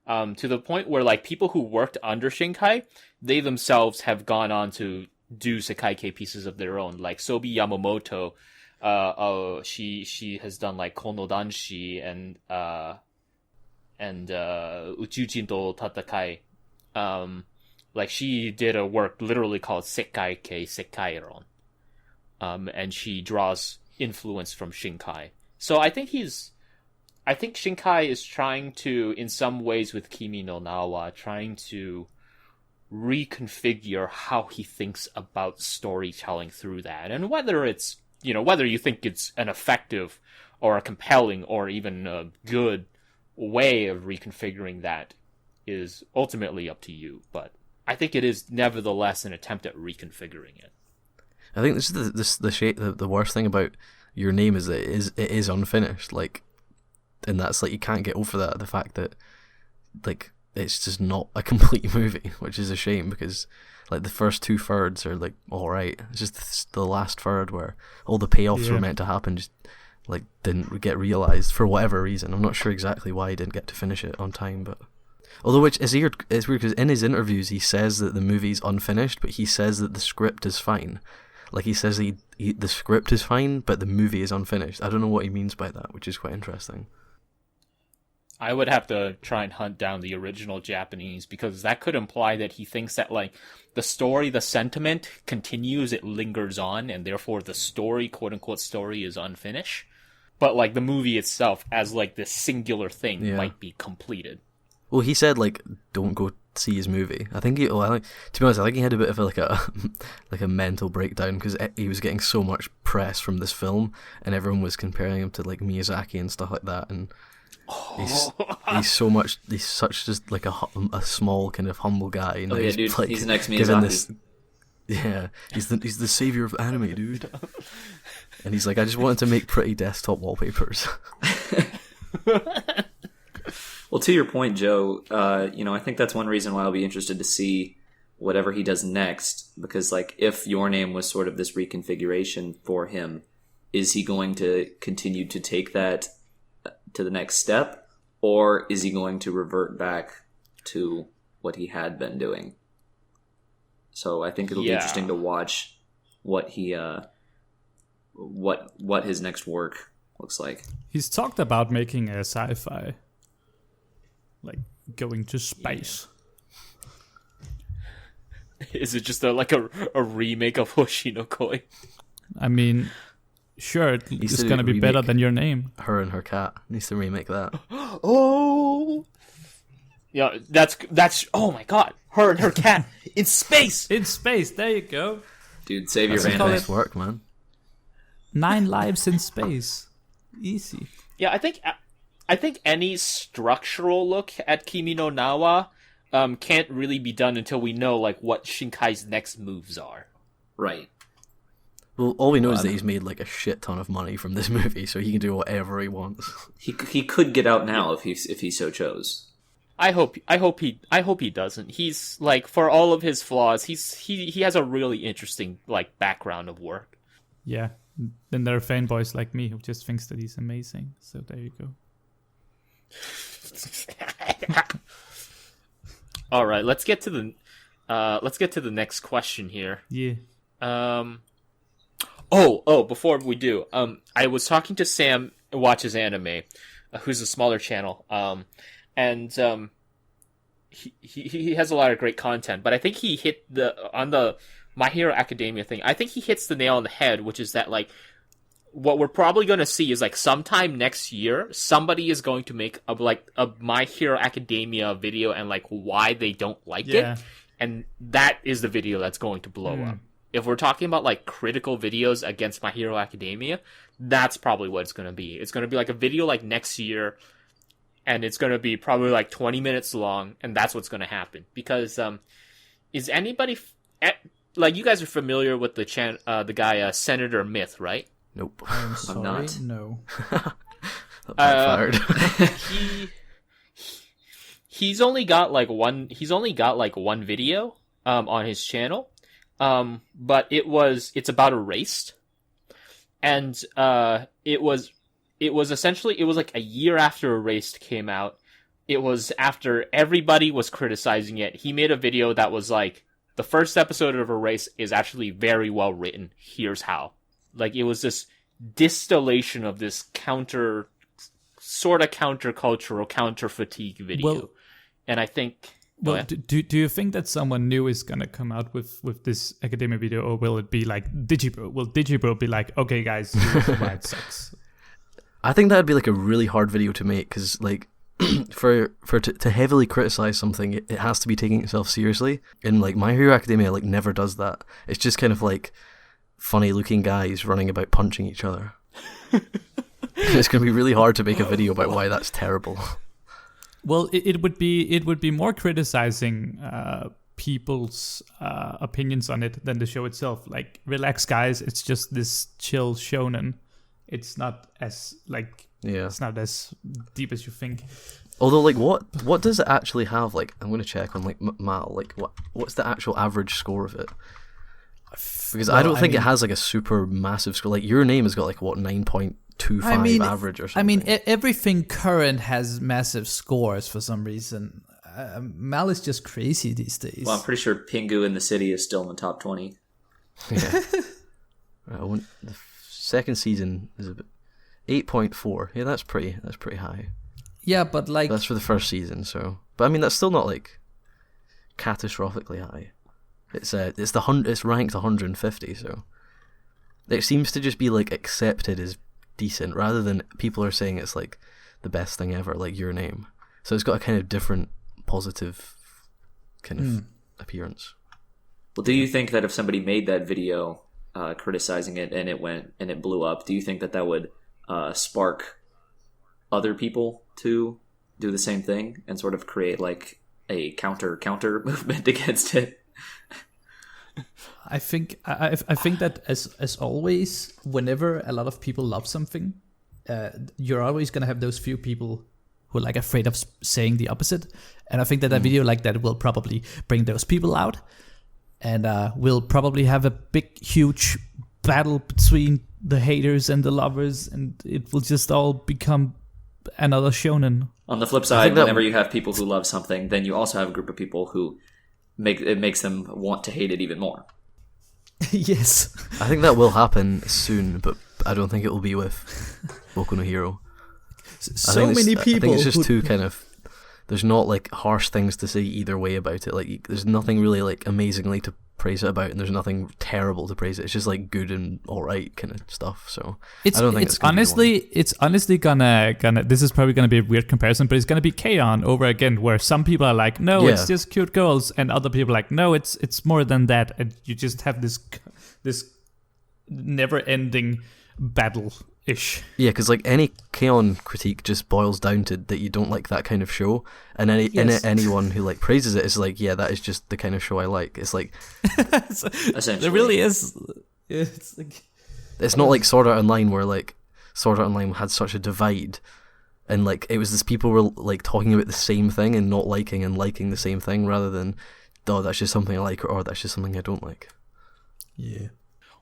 to the point where like people who worked under Shinkai, they themselves have gone on to do Sekai pieces of their own. Like Sobi Yamamoto, she has done like Konodanshi and Uchujin to Tatakai. Like she did a work literally called Sekai Sekairon. And she draws influence from Shinkai. So I think Shinkai is trying to, in some ways with Kimi no Nawa, trying to reconfigure how he thinks about storytelling through that. And whether it's, whether you think it's an effective or a compelling or even a good way of reconfiguring that is ultimately up to you. But I think it is nevertheless an attempt at reconfiguring it. I think the worst thing about Your Name is that it is unfinished, like, and that's like you can't get over that, the fact that like it's just not a complete movie, which is a shame because like the first 2/3 are like all right. It's just the last third where all the payoffs were meant to happen just like didn't get realized for whatever reason. I'm not sure exactly why he didn't get to finish it on time, but although it's weird because in his interviews he says that the movie's unfinished, but he says that the script is fine. Like he says the script is fine, but the movie is unfinished. I don't know what he means by that, which is quite interesting. I would have to try and hunt down the original Japanese, because that could imply that he thinks that like the story, the sentiment continues, it lingers on, and therefore the story, quote unquote story, is unfinished. But like the movie itself as like this singular thing might be completed. Well, he said like don't go see his movie. I think to be honest, I think he had a bit of a mental breakdown because he was getting so much press from this film, and everyone was comparing him to like Miyazaki and stuff like that, and he's such just like a small kind of humble guy. You know? Dude, like, he's the next Miyazaki. He's the savior of anime, dude. And he's like, I just wanted to make pretty desktop wallpapers. Well, to your point, Joe, I think that's one reason why I'll be interested to see whatever he does next, because like if Your Name was sort of this reconfiguration for him, is he going to continue to take that to the next step, or is he going to revert back to what he had been doing? So I think it'll be interesting to watch what he what his next work looks like. He's talked about making a sci-fi, like going to space. Is it just a remake of Hoshinokoi? I mean, sure, it's gonna be better than Your Name. Her and Her Cat needs to remake that. Oh, yeah, that's oh my god, Her and Her Cat in space. In space, there you go, dude. Save your That's van. nice work, man. 9 lives in space, easy. Yeah, I think any structural look at Kimi no Nawa can't really be done until we know like what Shinkai's next moves are. Right. Well, all we know is that he's made like a shit ton of money from this movie, so he can do whatever he wants. He could get out now if he so chose. I hope he doesn't. He's like, for all of his flaws, he has a really interesting like background of work. Yeah. Then there are fanboys like me who just thinks that he's amazing. So there you go. All right, let's get to the next question here. Yeah. Before we do, I was talking to Sam who watches anime, who's a smaller channel, and he has a lot of great content, but I think he hit on the My Hero Academia thing. I think he hits the nail on the head, which is that like what we're probably going to see is like sometime next year, somebody is going to make a My Hero Academia video and like why they don't like it, and that is the video that's going to blow up. If we're talking about like critical videos against My Hero Academia, that's probably what it's going to be. It's going to be like a video like next year, and it's going to be probably like 20 minutes long, and that's what's going to happen. Because is anybody like, you guys are familiar with the guy Senator Myth, right? Nope. I'm sorry, not. no. Fired. He's only got like one video on his channel. But it's about Erased. and it was essentially, it was like a year after Erased came out. It was after everybody was criticizing it. He made a video that was like, the first episode of Erased is actually very well written. Here's how. Like, it was this distillation of this sort of countercultural, counter-fatigue video. Well, and I think... Well, do you think that someone new is gonna come out with this academia video, or will it be like Digibro? Will Digibro be like, okay, guys, here's why it sucks? I think that'd be like a really hard video to make, because like to heavily criticize something, it has to be taking itself seriously. And like My Hero Academia like never does that. It's just kind of like funny looking guys running about punching each other. It's going to be really hard to make a video about why that's terrible. Well, it would be more criticizing people's opinions on it than the show itself. Like, relax, guys. It's just this chill shonen. It's not as it's not as deep as you think. Although, like, what does it actually have? Like, I'm going to check on like Mal. Like, what's the actual average score of it? Because I don't think it has like a super massive score. Like, Your Name has got like what 9.25 average or something. I mean, everything current has massive scores for some reason. Mal is just crazy these days. Well, I'm pretty sure Pingu in the City is still in the top 20. Yeah. The second season is a bit 8.4. Yeah, that's pretty high. Yeah, but like that's for the first season. So, but I mean, that's still not like catastrophically high. It's ranked 150. So it seems to just be like accepted as decent, rather than people are saying it's like the best thing ever, like Your Name. So it's got a kind of different positive kind of appearance. Well, do you think that if somebody made that video criticizing it and it blew up, do you think that would spark other people to do the same thing and sort of create like a counter movement against it? I think that as always, whenever a lot of people love something, you're always gonna have those few people who are like afraid of saying the opposite. And I think that a video like that will probably bring those people out, and we'll probably have a big, huge battle between the haters and the lovers, and it will just all become another shonen. On the flip side, whenever you have people who love something, then you also have a group of people who makes them want to hate it even more. Yes. I think that will happen soon, but I don't think it will be with Boku no Hero. So many people. I think it's just too kind of... There's not like harsh things to say either way about it. Like, there's nothing really like amazingly to praise it about, and there's nothing terrible to praise it. It's just like good and alright kind of stuff. So I don't think it's honestly gonna. This is probably gonna be a weird comparison, but it's gonna be K-On! Over again, where some people are like, no, it's just cute girls, and other people are like, no, it's more than that, and you just have this never-ending battle-ish. Yeah, because like any K-On! Critique just boils down to that you don't like that kind of show, and anyone who like praises it is like, yeah, that is just the kind of show I like. It's like essentially, it really is. It's like, it's not like Sword Art Online, where like Sword Art Online had such a divide, and like it was this people were like talking about the same thing and not liking and liking the same thing, rather than, oh, that's just something I like, or that's just something I don't like. Yeah.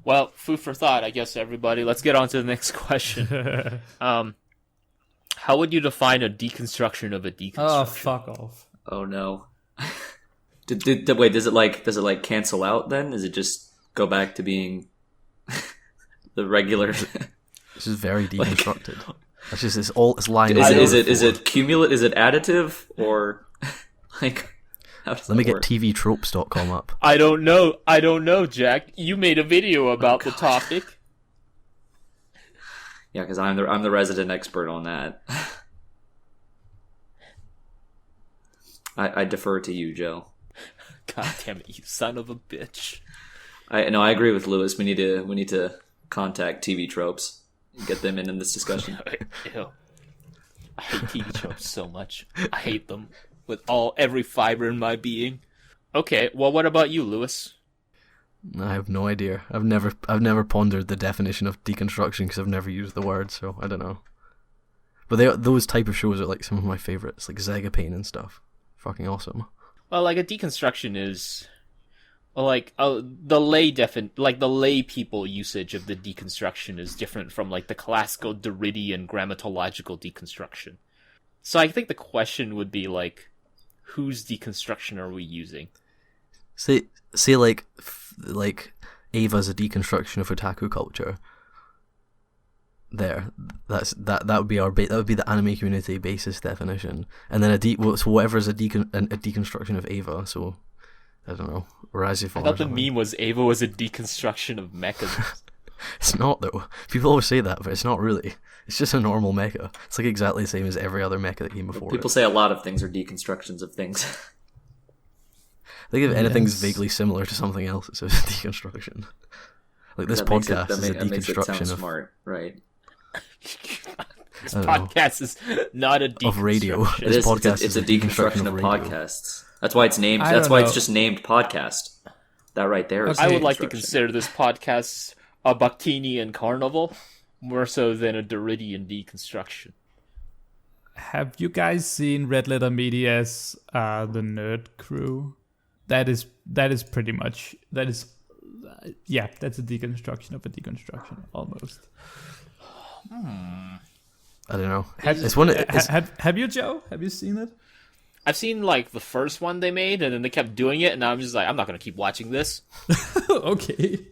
Well, food for thought, I guess, everybody. Let's get on to the next question. How would you define a deconstruction of a deconstruction? Oh, fuck off. Oh, no. Wait, does it like cancel out then? Does it just go back to being the regular? This is very deconstructed. It's just it's lying. Is it cumulative? Is it additive, or like? Let me get tvtropes.com up. I don't know, Jack. You made a video about the topic. Yeah, because I'm the resident expert on that. I defer to you, Joe. God damn it, you son of a bitch. I agree with Lewis. We need to contact TV Tropes and get them in this discussion. Ew. I hate TV Tropes so much. I hate them with every fiber in my being. Okay, well, what about you, Lewis? I have no idea. I've never pondered the definition of deconstruction because I've never used the word, so I don't know. But those type of shows are like some of my favorites, like Zegapane and stuff. Fucking awesome. Well, like a deconstruction is... like the lay people usage of the deconstruction is different from like the classical Derridian grammatological deconstruction. So I think the question would be like, whose deconstruction are we using? Say like Ava's a deconstruction of otaku culture. There, that would be that would be the anime community basis definition, and then so whatever is a deconstruction of Ava. So I don't know. I thought the meme was Ava was a deconstruction of mechas. It's not though. People always say that, but it's not really. It's just a normal mecha. It's like exactly the same as every other mecha that came before. People say a lot of things are deconstructions of things. I think if anything's vaguely similar to something else, it's a deconstruction. Like this podcast is a deconstruction makes it sound of smart, right? This podcast is not a deconstruction. Of radio. This podcast is a deconstruction of podcasts. That's why it's named. That's why it's just named podcast. That right there is. I would like to consider this podcast a Bakhtinian carnival more so than a Derridian deconstruction. Have you guys seen Red Letter Media's The Nerd Crew? That is pretty much that's a deconstruction of a deconstruction almost. I don't know. Have you, Joe? Have you seen it? I've seen like the first one they made, and then they kept doing it, and I'm just like, I'm not gonna keep watching this. Okay.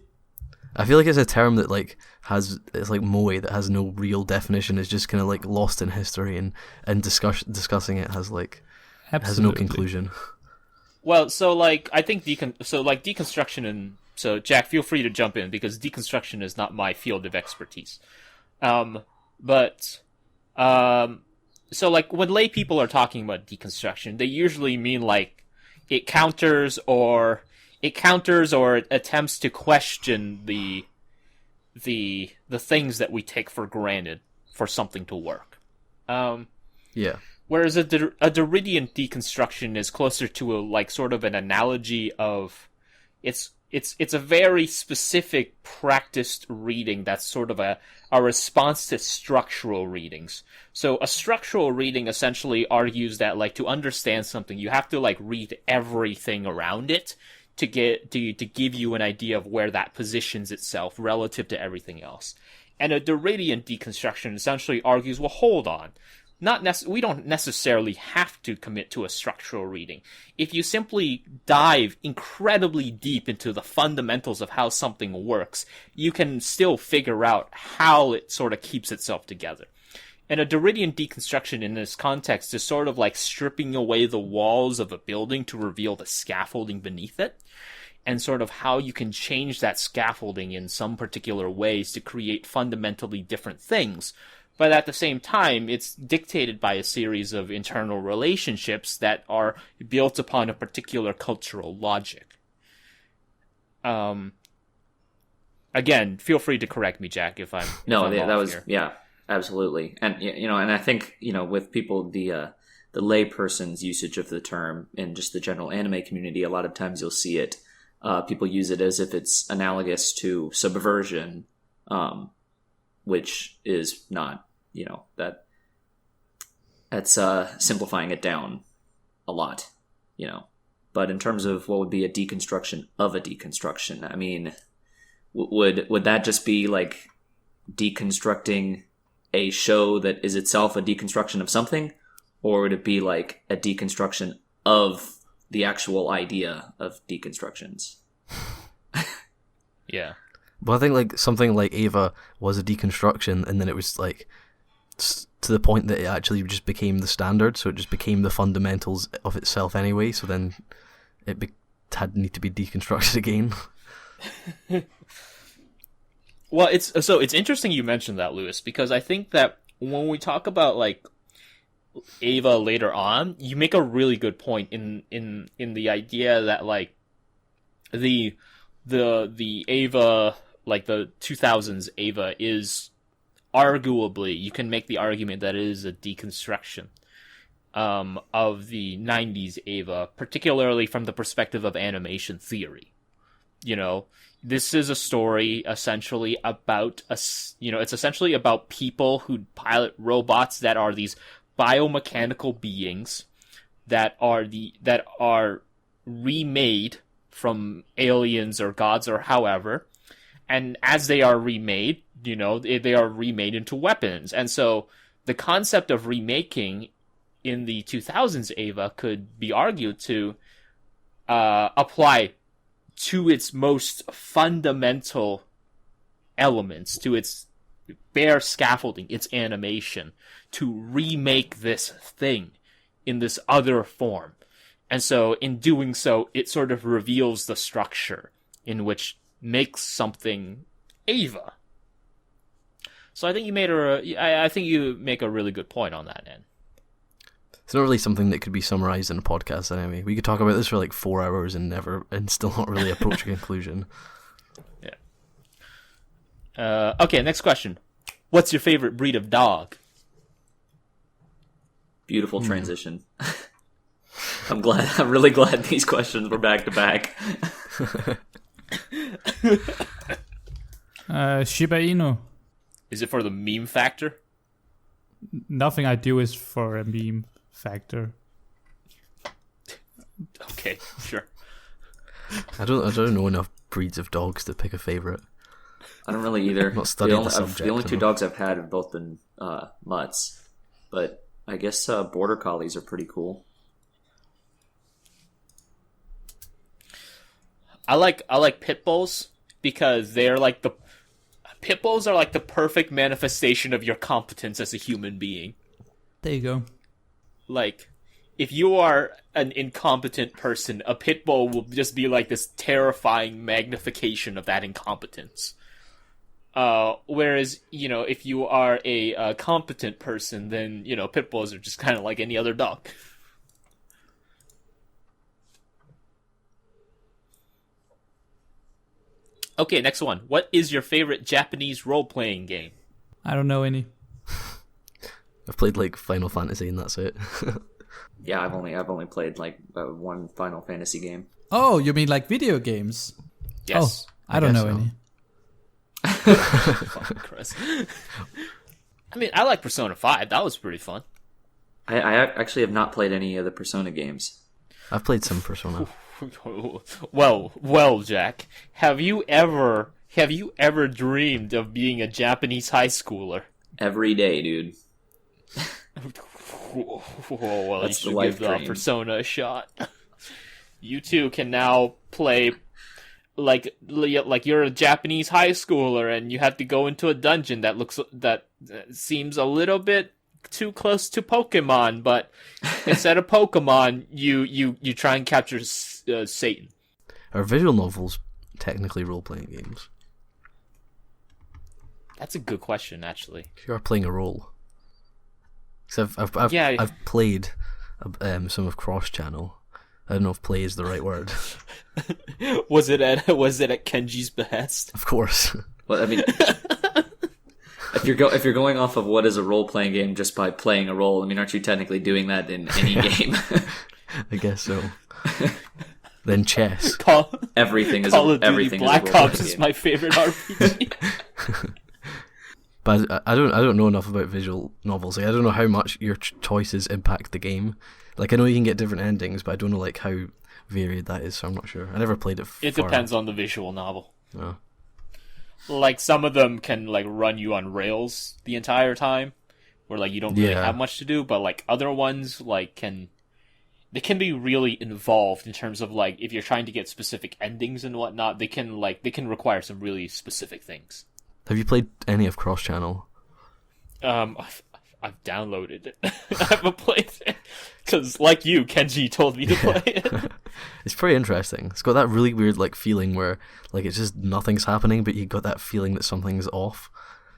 I feel like it's a term that like it's like moe that has no real definition. It's just kind of like lost in history, and discussing it has like has no conclusion. Well, so like I think deconstruction so Jack, feel free to jump in because deconstruction is not my field of expertise. So like when lay people are talking about deconstruction, they usually mean like it counters or attempts to question the things that we take for granted for something to work. Yeah. Whereas a Derridian deconstruction is closer to a like sort of an analogy of it's a very specific practiced reading that's sort of a response to structural readings. So a structural reading essentially argues that like to understand something you have to like read everything around it to give you an idea of where that positions itself relative to everything else. And a Derridian deconstruction essentially argues, well, hold on. We don't necessarily have to commit to a structural reading. If you simply dive incredibly deep into the fundamentals of how something works, you can still figure out how it sort of keeps itself together. And a Derridian deconstruction in this context is sort of like stripping away the walls of a building to reveal the scaffolding beneath it, and sort of how you can change that scaffolding in some particular ways to create fundamentally different things. But at the same time, it's dictated by a series of internal relationships that are built upon a particular cultural logic. Again, feel free to correct me, Jack, if I'm yeah, absolutely. And and I think with people the lay person's usage of the term in just the general anime community, a lot of times you'll see it. People use it as if it's analogous to subversion, which is not. That's simplifying it down a lot, But in terms of what would be a deconstruction of a deconstruction, I mean, would that just be like deconstructing a show that is itself a deconstruction of something, or would it be like a deconstruction of the actual idea of deconstructions? Yeah. Well, I think like something like Ava was a deconstruction, and then it was like to the point that it actually just became the standard, so it just became the fundamentals of itself anyway. So then it had need to be deconstructed again. Well, it's interesting you mentioned that, Lewis, because I think that when we talk about like Ava later on, you make a really good point in the idea that like the Ava, like the 2000s Ava, is arguably, you can make the argument that it is a deconstruction of the 90s Ava, particularly from the perspective of animation theory. This is a story essentially about it's essentially about people who pilot robots that are these biomechanical beings that are remade from aliens or gods or however, and as they are remade, they are remade into weapons. And so the concept of remaking in the 2000s Eva could be argued to apply to its most fundamental elements, to its bare scaffolding, its animation, to remake this thing in this other form. And so in doing so, it sort of reveals the structure in which makes something Eva. So I think you make a really good point on that end. It's not really something that could be summarized in a podcast anyway. We could talk about this for like 4 hours and still not really approach a conclusion. Yeah. Okay, next question. What's your favorite breed of dog? Beautiful transition. I'm really glad these questions were back to back. Shiba Inu. Is it for the meme factor? Nothing I do is for a meme factor. Okay, sure. I don't know enough breeds of dogs to pick a favorite. I don't really either. Not studied the subject. The only two dogs I've had have both been mutts, but I guess border collies are pretty cool. I like pit bulls because they're like pit bulls are like the perfect manifestation of your competence as a human being. There you go. Like, if you are an incompetent person, a pit bull will just be like this terrifying magnification of that incompetence. Whereas, if you are a competent person, then, pit bulls are just kind of like any other dog. Okay, next one. What is your favorite Japanese role-playing game? I don't know any. I've played like Final Fantasy and that's it. Yeah, I've only played like one Final Fantasy game. Oh, you mean like video games? Yes. Oh, I don't know so. any. Fucking Chris. I mean, I like Persona 5. That was pretty fun. I actually have not played any of the Persona games. I've played some Persona. Well, Jack, have you ever dreamed of being a Japanese high schooler? Every day, dude. Well, That's you the should give life dream. Persona a shot. You too can now play like you're a Japanese high schooler, and you have to go into a dungeon that seems a little bit too close to Pokemon, but instead of Pokemon, you try and capture Satan. Are visual novels technically role-playing games? That's a good question, actually. You are playing a role. Because I've played some of Cross Channel. I don't know if "play" is the right word. Was it at Kenji's behest? Of course. Well, I mean, if you're going off of what is a role playing game just by playing a role, I mean, aren't you technically doing that in any game? I guess so. Then chess. Everything is Call of Duty everything Black is a role Ops playing is game. my favorite RPG. But I don't know enough about visual novels. Like, I don't know how much your choices impact the game. Like, I know you can get different endings, but I don't know like how varied that is. So I'm not sure. I never played it. It depends on the visual novel. Oh. Like, some of them can like run you on rails the entire time, where like you don't really have much to do. But like other ones, like can be really involved in terms of like if you're trying to get specific endings and whatnot. They can require some really specific things. Have you played any of Cross Channel? I've downloaded it. I haven't played it because, like you, Kenji told me to play it. It's pretty interesting. It's got that really weird like feeling where like it's just nothing's happening, but you got that feeling that something's off,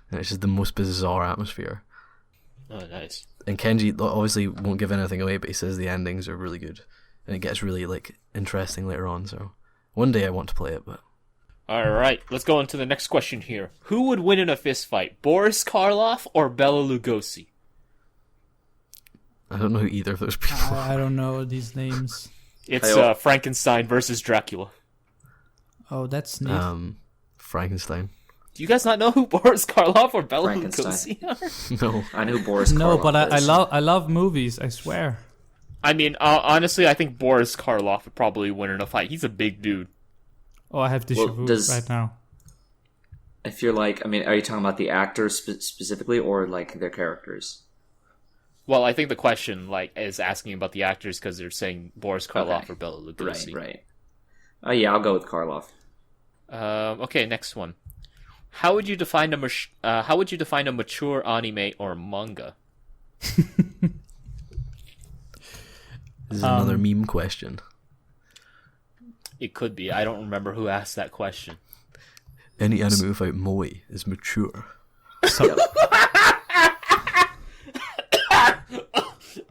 and it's just the most bizarre atmosphere. Oh, nice. And Kenji obviously won't give anything away, but he says the endings are really good, and it gets really like interesting later on. So one day I want to play it, but. All right, let's go on to the next question here. Who would win in a fist fight, Boris Karloff or Bela Lugosi? I don't know who either of those people are. I don't know these names. It's Frankenstein versus Dracula. Oh, that's neat. Frankenstein. Do you guys not know who Boris Karloff or Bela Frankenstein. Lugosi are? No. I knew Boris. No, Karloff but is. I love movies. I swear. I mean, honestly, I think Boris Karloff would probably win in a fight. He's a big dude. Oh, I have déjà vu right now. I feel like, I mean, are you talking about the actors specifically, or like their characters? Well, I think the question is asking about the actors because they're saying Boris Karloff or Bela Lugosi. Right. Yeah, I'll go with Karloff. Okay, next one. How would you define a mature anime or manga? This is another meme question. It could be. I don't remember who asked that question. Any anime without moe is mature.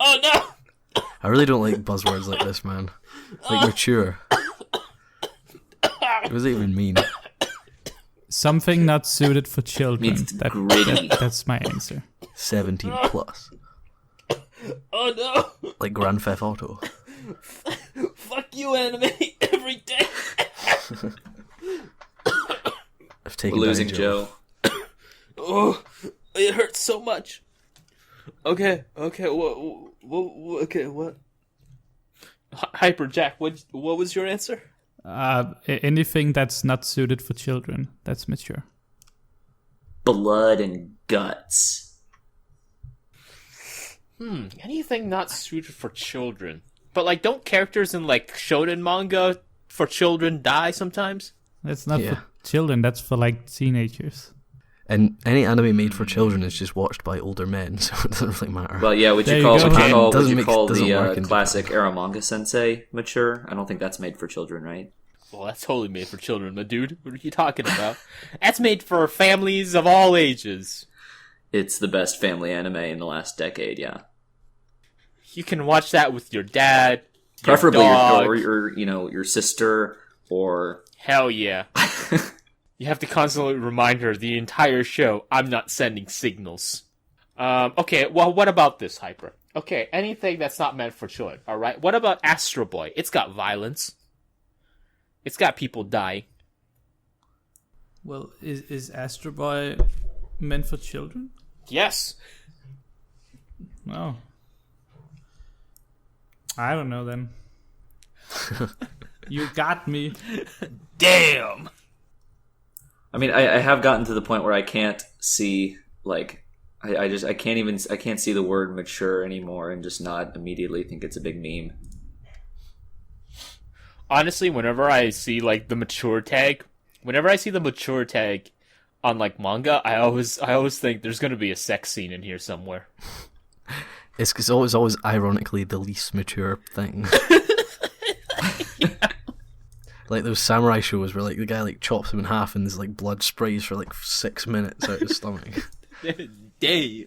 Oh no! I really don't like buzzwords like this, man. Like mature. What does it even mean? Something not suited for children. Means gritty. That's my answer. 17 plus. Oh no! Like Grand Theft Auto. Fuck you, anime every day. I've taken We're losing down Joe. Oh, it hurts so much. Okay, what? Hyperjack, what was your answer? Anything that's not suited for children. That's mature. Blood and guts. Anything not suited for children. But don't characters in shonen manga for children die sometimes? That's not for children. That's for teenagers. And any anime made for children is just watched by older men, so it doesn't really matter. Well, yeah, would There you you call go. the classic Aramanga Sensei mature? I don't think that's made for children, right? Well, that's totally made for children, my dude. What are you talking about? That's made for families of all ages. It's the best family anime in the last decade, yeah. You can watch that with your dad, Preferably your dog. your sister, or Hell yeah. You have to constantly remind her the entire show, I'm not sending signals. Okay, well, what about this, Hyper? Okay, anything that's not meant for children, alright? What about Astro Boy? It's got violence. It's got people dying. Well, is Astro Boy meant for children? Yes. No. I don't know then. You got me. Damn! I mean, I have gotten to the point where I can't see I can't see the word mature anymore and just not immediately think it's a big meme. Honestly, whenever I see the mature tag on manga, I always think there's gonna be a sex scene in here somewhere. It's always ironically the least mature thing. Like those samurai shows where the guy chops him in half and there's blood sprays for 6 minutes out his stomach. Damn.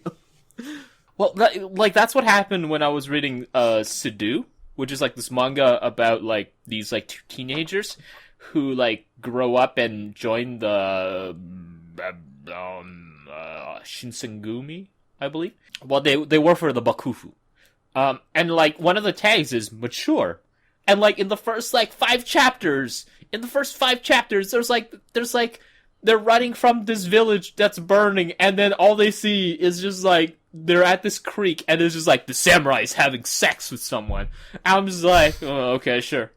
Well, that's what happened when I was reading Sudu, which is this manga about these two teenagers who grow up and join the Shinsengumi, I believe. Well, they work for the Bakufu. And one of the tags is mature. And in the first 5 chapters, there's they're running from this village that's burning, and then all they see is just they're at this creek, and it's just the samurai's having sex with someone. And I'm just oh, okay, sure.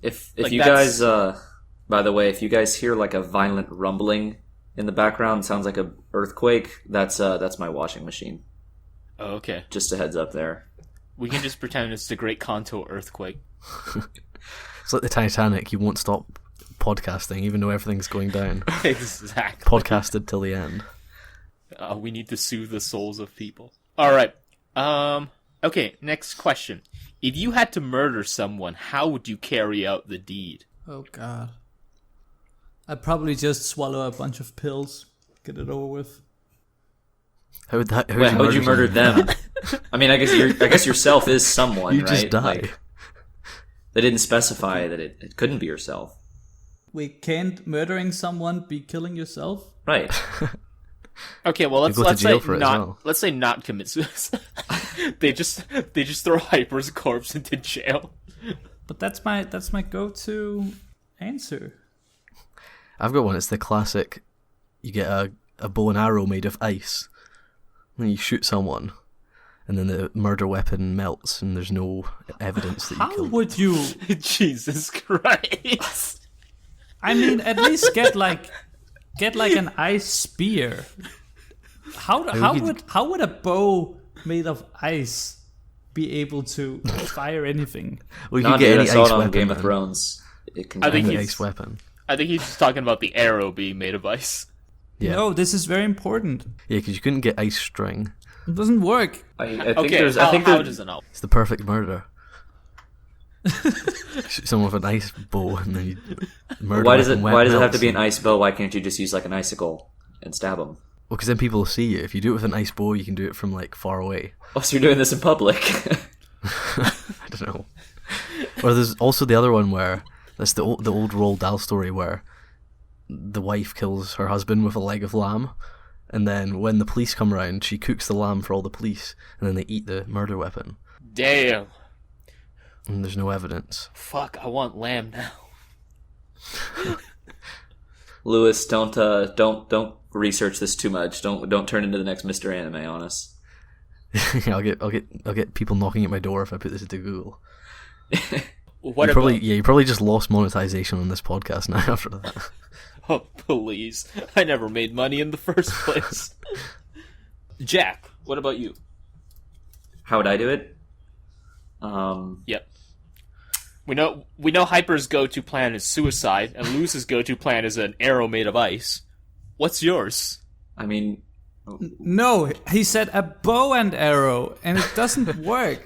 If you guys, by the way, if you guys hear a violent rumbling in the background, sounds like a earthquake, that's my washing machine. Oh, okay. Just a heads up there. We can just pretend it's the Great Kanto earthquake. It's like the Titanic, you won't stop podcasting even though everything's going down. Exactly. Podcasted till the end. We need to soothe the souls of people. Alright. Okay, next question. If you had to murder someone, how would you carry out the deed? Oh god. I'd probably just swallow a bunch of pills. Get it over with. How would that? How would you murder them? I mean, I guess yourself is someone, You right? just die. They didn't specify that it couldn't be yourself. Wait, can't murdering someone be killing yourself? Right. Okay, well let's go to say jail for it as not well. let's say not commit suicide. they just throw Hyper's corpse into jail. But that's my go-to answer. I've got one. It's the classic. You get a bow and arrow made of ice, and you shoot someone, and then the murder weapon melts, and there's no evidence that you How killed. would you? Jesus Christ. I mean, at least get like an ice spear. How would a bow made of ice be able to fire anything? Well, you No, could get dude, I any saw ice it on weapon. Game of man. Thrones. It can I think Any he's- ice weapon. I think he's just talking about the arrow being made of ice. Yeah, No, this is very important. yeah, because you couldn't get ice string. It doesn't work. I think Okay, there's. how, I think how there's. does it know? It's the perfect murder. Shoot someone with an ice bow, and then you murder. Why does it? weapon Why does it have melts to be an and- ice bow? Why can't you just use like an icicle and stab them? Well, because then people will see you. If you do it with an ice bow, you can do it from like far away. Oh, so you're doing this in public? I don't know. Or there's also the other one where that's the old Roald Dahl story where the wife kills her husband with a leg of lamb, and then when the police come around, she cooks the lamb for all the police, and then they eat the murder weapon, Damn. and there's no evidence. Fuck, I want lamb now. Lewis, don't research this too much. Don't turn into the next Mr. Anime on us. I'll get people knocking at my door if I put this into Google. What You probably just lost monetization on this podcast now after that. Oh, please. I never made money in the first place. Jack, what about you? How would I do it? Yep. We know Hyper's go-to plan is suicide, and Lewis's go-to plan is an arrow made of ice. What's yours? I mean, No, he said a bow and arrow, and it doesn't work.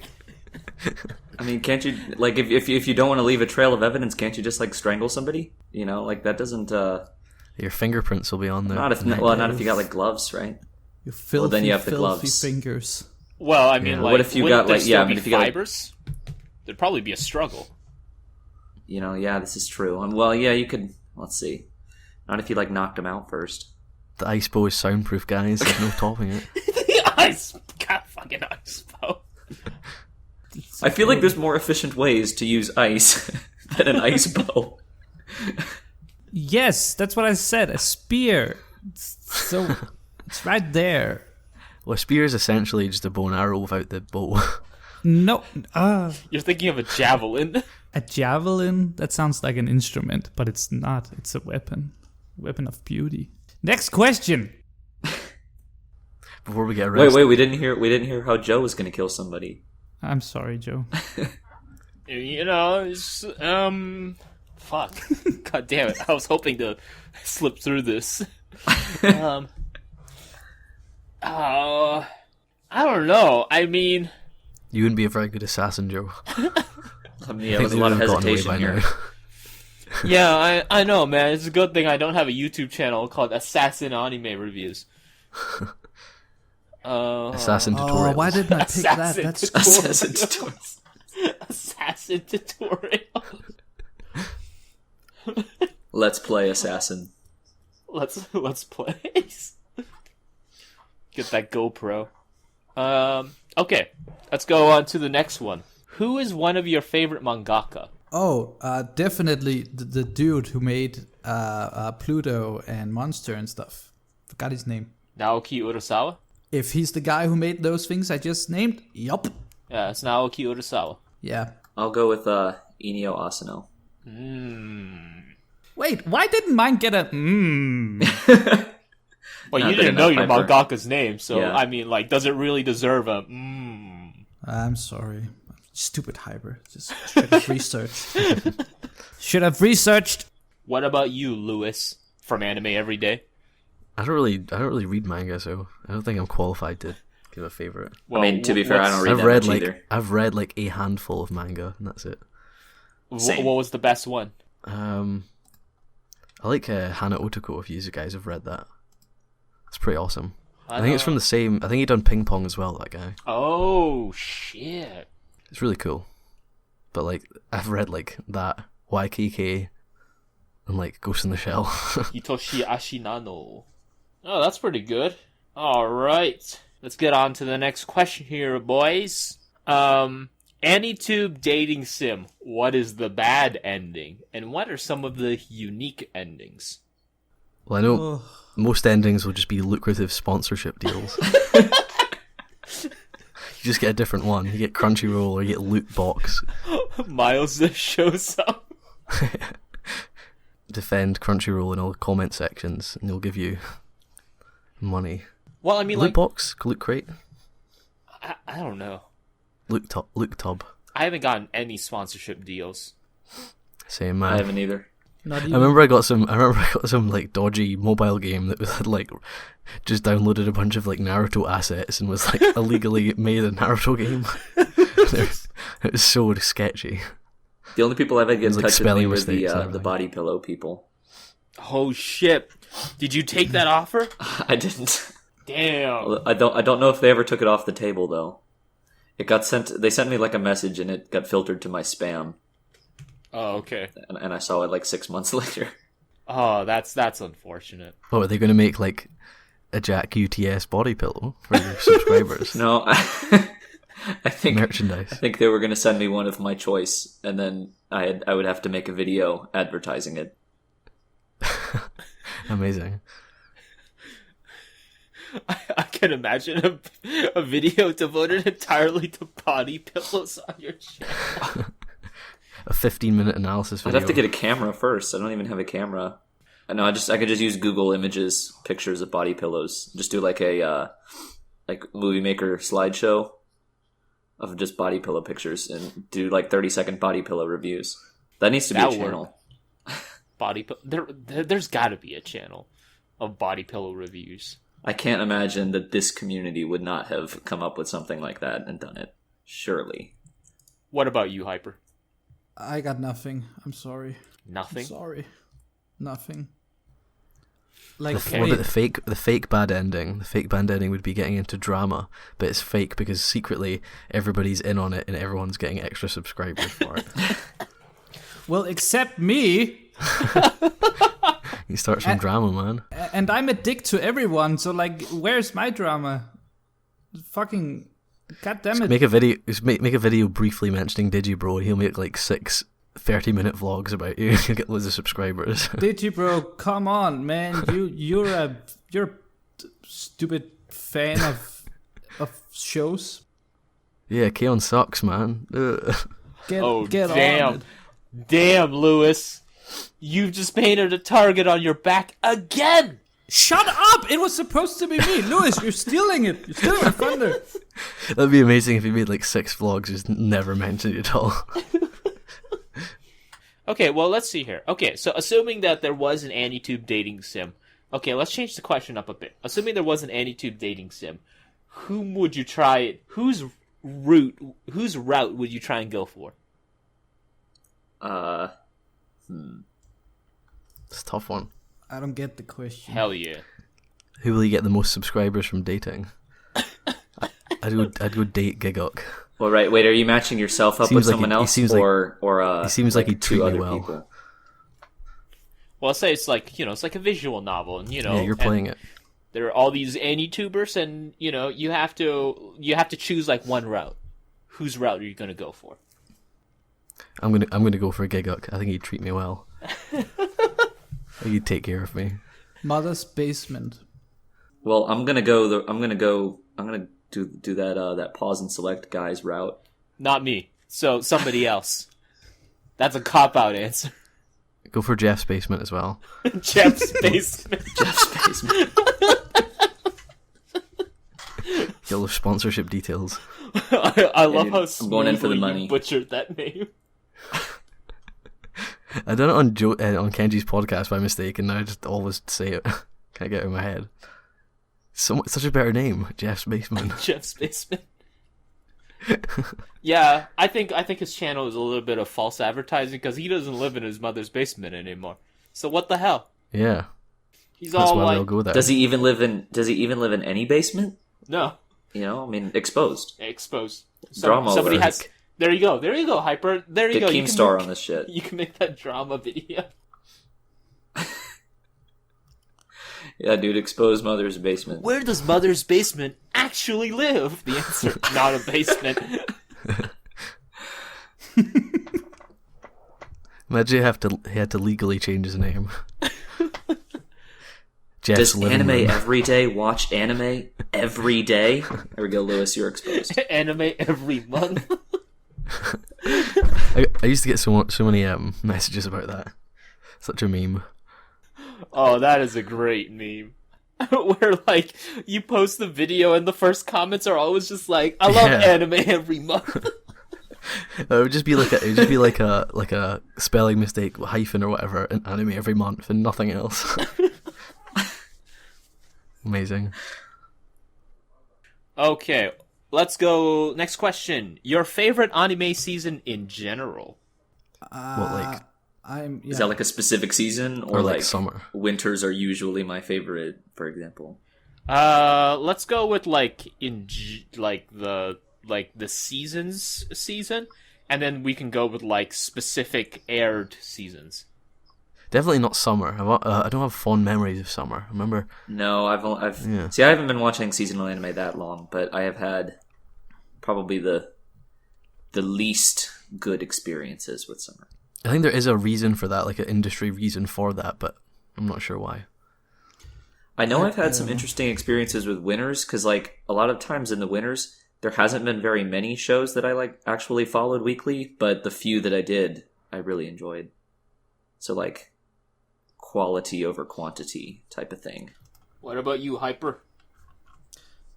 can't you like if you don't want to leave a trail of evidence, can't you just like strangle somebody? You know, like that doesn't. Your fingerprints will be on there. Not if not if you got like gloves, right? You filthy, then you have the filthy gloves. fingers. Well, I mean, Yeah. like, What if you wouldn't got, there like- still yeah, I be mean, if you got, like- fibers? There'd probably be a struggle. You know, yeah, this is true. Well, yeah, you could. Let's see. Not if you like knocked them out first. The ice bow is soundproof, guys. There's no topping it. The ice, God, fucking ice bow. I feel like there's more efficient ways to use ice than an ice bow. Yes, that's what I said. A spear. So it's right there. Well, a spear is essentially just a bow and arrow without the bow. No, You're thinking of a javelin. a javelin. That sounds like an instrument, but it's not. It's a weapon. Weapon of beauty. Next question. Before we get arrested. Wait, we didn't hear how Joe was going to kill somebody. I'm sorry, Joe. You know, it's, fuck. God damn it. I was hoping to slip through this. I don't know. I mean, You wouldn't be a very good assassin, Joe. I mean, yeah, there was a lot of hesitation here. yeah, I know, man. It's a good thing I don't have a YouTube channel called Assassin Anime Reviews. Assassin Oh, tutorials. why didn't I pick that? Assassin That's tutorials. Assassin tutorial. Let's play assassin. Let's play. Get that GoPro. Okay, let's go on to the next one. Who is one of your favorite mangaka? Oh, definitely the dude who made Pluto and Monster and stuff. Forgot his name. Naoki Urasawa? If he's the guy who made those things I just named, yup. Yeah, it's Naoki Urasawa. Yeah. I'll go with Inio Asano. Wait, why didn't mine get a Well, Not you good didn't know enough, your Piper. mangaka's name, so, Yeah. I mean, like, does it really deserve a I'm sorry. Stupid Hyper. Just should have researched. Should have researched. What about you, Lewis, from AnimeEveryday? I don't really read manga, so I don't think I'm qualified to give a favorite. Well, I mean, to be fair, I don't read I've that read much like either. I've read like a handful of manga, and that's it. Same. What was the best one? I like Hana Otoko. If you guys have read that, it's pretty awesome. I think it's from the same. I think he done Ping Pong as well. That guy. Oh, shit. It's really cool. But like I've read like that YKK and like Ghost in the Shell. Hitoshi Ashinano. Oh, that's pretty good. Alright. Let's get on to the next question here, boys. Anitube dating sim. What is the bad ending? And what are some of the unique endings? Well, I know most endings will just be lucrative sponsorship deals. You just get a different one. You get Crunchyroll or you get Loot Box. Miles just shows up. Defend Crunchyroll in all the comment sections, and they'll give you money. Well, I mean, Loot like, Box, Loot Crate, I don't know. Loot Tub. I haven't gotten any sponsorship deals. Same man. I haven't either. Not I even. remember I got some like dodgy mobile game that had like just downloaded a bunch of like Naruto assets and was like illegally made a Naruto game. It was so sketchy. The only people I've had get in Like touch with me spelling were mistakes and the everything. body pillow people. Oh shit! Did you take that offer? I didn't. Damn. I don't know if they ever took it off the table though. It got sent. They sent me like a message and it got filtered to my spam, Oh, okay. and I saw it like 6 months later. Oh, that's unfortunate. Oh, are they going to make like a Jack UTS body pillow for your subscribers? No, I think Merchandise. I think they were going to send me one of my choice, and then I would have to make a video advertising it. Amazing. I can imagine a video devoted entirely to body pillows on your channel. A 15-minute analysis I'd video. have to get a camera first. I don't even have a camera. No, I could just use Google Images pictures of body pillows. Just do like a like movie maker slideshow of just body pillow pictures and do like 30-second body pillow reviews. That needs to be That a would channel. Body there's got to be a channel of body pillow reviews. I can't imagine that this community would not have come up with something like that and done it. Surely. What about you, Hyper? I got nothing. I'm sorry. Nothing. Sorry. Nothing. Like, Okay. What about the fake bad ending? The fake bad ending would be getting into drama, but it's fake because secretly everybody's in on it and everyone's getting extra subscribers for it. well, except me, You start some drama, man. and I'm a dick to everyone. So, like, where's my drama? Fucking, goddamn it! Make a video. Just make a video briefly mentioning Digibro. He'll make like 6 30-minute vlogs about you. You'll get loads of subscribers. Digibro, come on, man! You're a stupid fan of shows. Yeah, Keon sucks, man. Ugh. Get Oh, get damn. on it. Damn, Lewis. You've just painted a target on your back again. Shut up! It was supposed to be me, Lewis. You're stealing it. You're stealing my thunder. That'd be amazing if he made like 6 vlogs, just never mentioned it at all. Okay, well, let's see here. Okay, so assuming that there was an Anitube dating sim. Okay, let's change the question up a bit. Assuming there was an Anitube dating sim, whom would you try? Whose route would you try and go for? It's a tough one. I don't get the question. Hell yeah. Who will you get the most subscribers from dating? I'd go date Gigok. Well, right. Wait, are you matching yourself up with Seems like someone he else, seems like- or he seems like he'd treat two me other well. people? Well, let's say it's like, it's like a visual novel, and Yeah, you're playing it. There are all these Anitubers, and you have to choose like one route. Whose route are you going to go for? I'm gonna go for Gigok. I think he'd treat me well. He'd take care of me. Mother's basement. Well, I'm gonna do that pause and select guy's route. Not me. So somebody else. That's a cop-out answer. Go for Jeff's basement as well. Jeff's basement. Jeff's basement. Get all the sponsorship details. I love how I'm going in for the smoothly money. you butchered that name. I done it on on Kenji's podcast by mistake, and now I just always say it. Can't get it in my head. Such a better name, Jeff's basement. Jeff's basement. Yeah, I think his channel is a little bit of false advertising because he doesn't live in his mother's basement anymore. So what the hell? Yeah, He's that's all why like, they'll go there. Does he even live in any basement? no, Exposed. exposed. Drama Somebody alert. has. There you go, Hyper. There you Get go. You Keemstar can on this shit. You can make that drama video. Yeah, dude, exposed mother's basement. Where does Mother's basement actually live? The answer, not a basement. Imagine he had to legally change his name. Jeff's Does living Anime room. Everyday watch anime every day? There we go, Lewis. You're exposed. Anime every month. I used to get so many messages about that. Such a meme. Oh, that is a great meme. Where like you post the video and the first comments are always just like, "I love anime every month." It would just be like a spelling mistake, hyphen or whatever, in anime every month and nothing else. Amazing. Okay, let's go. Next question. Your favorite anime season in general? What, like Is that like a specific season, or like summer? Winters are usually my favorite, for example. Let's go with like the season, and then we can go with like specific aired seasons. Definitely not summer. I don't have fond memories of summer. Remember? No, See, I haven't been watching seasonal anime that long, but I have had probably the least good experiences with summer. I think there is a reason for that, like an industry reason for that, but I'm not sure why. I know I've had some interesting experiences with winters, because like a lot of times in the winters, there hasn't been very many shows that I like actually followed weekly, but the few that I did, I really enjoyed. So like quality over quantity type of thing. What about you, Hyper?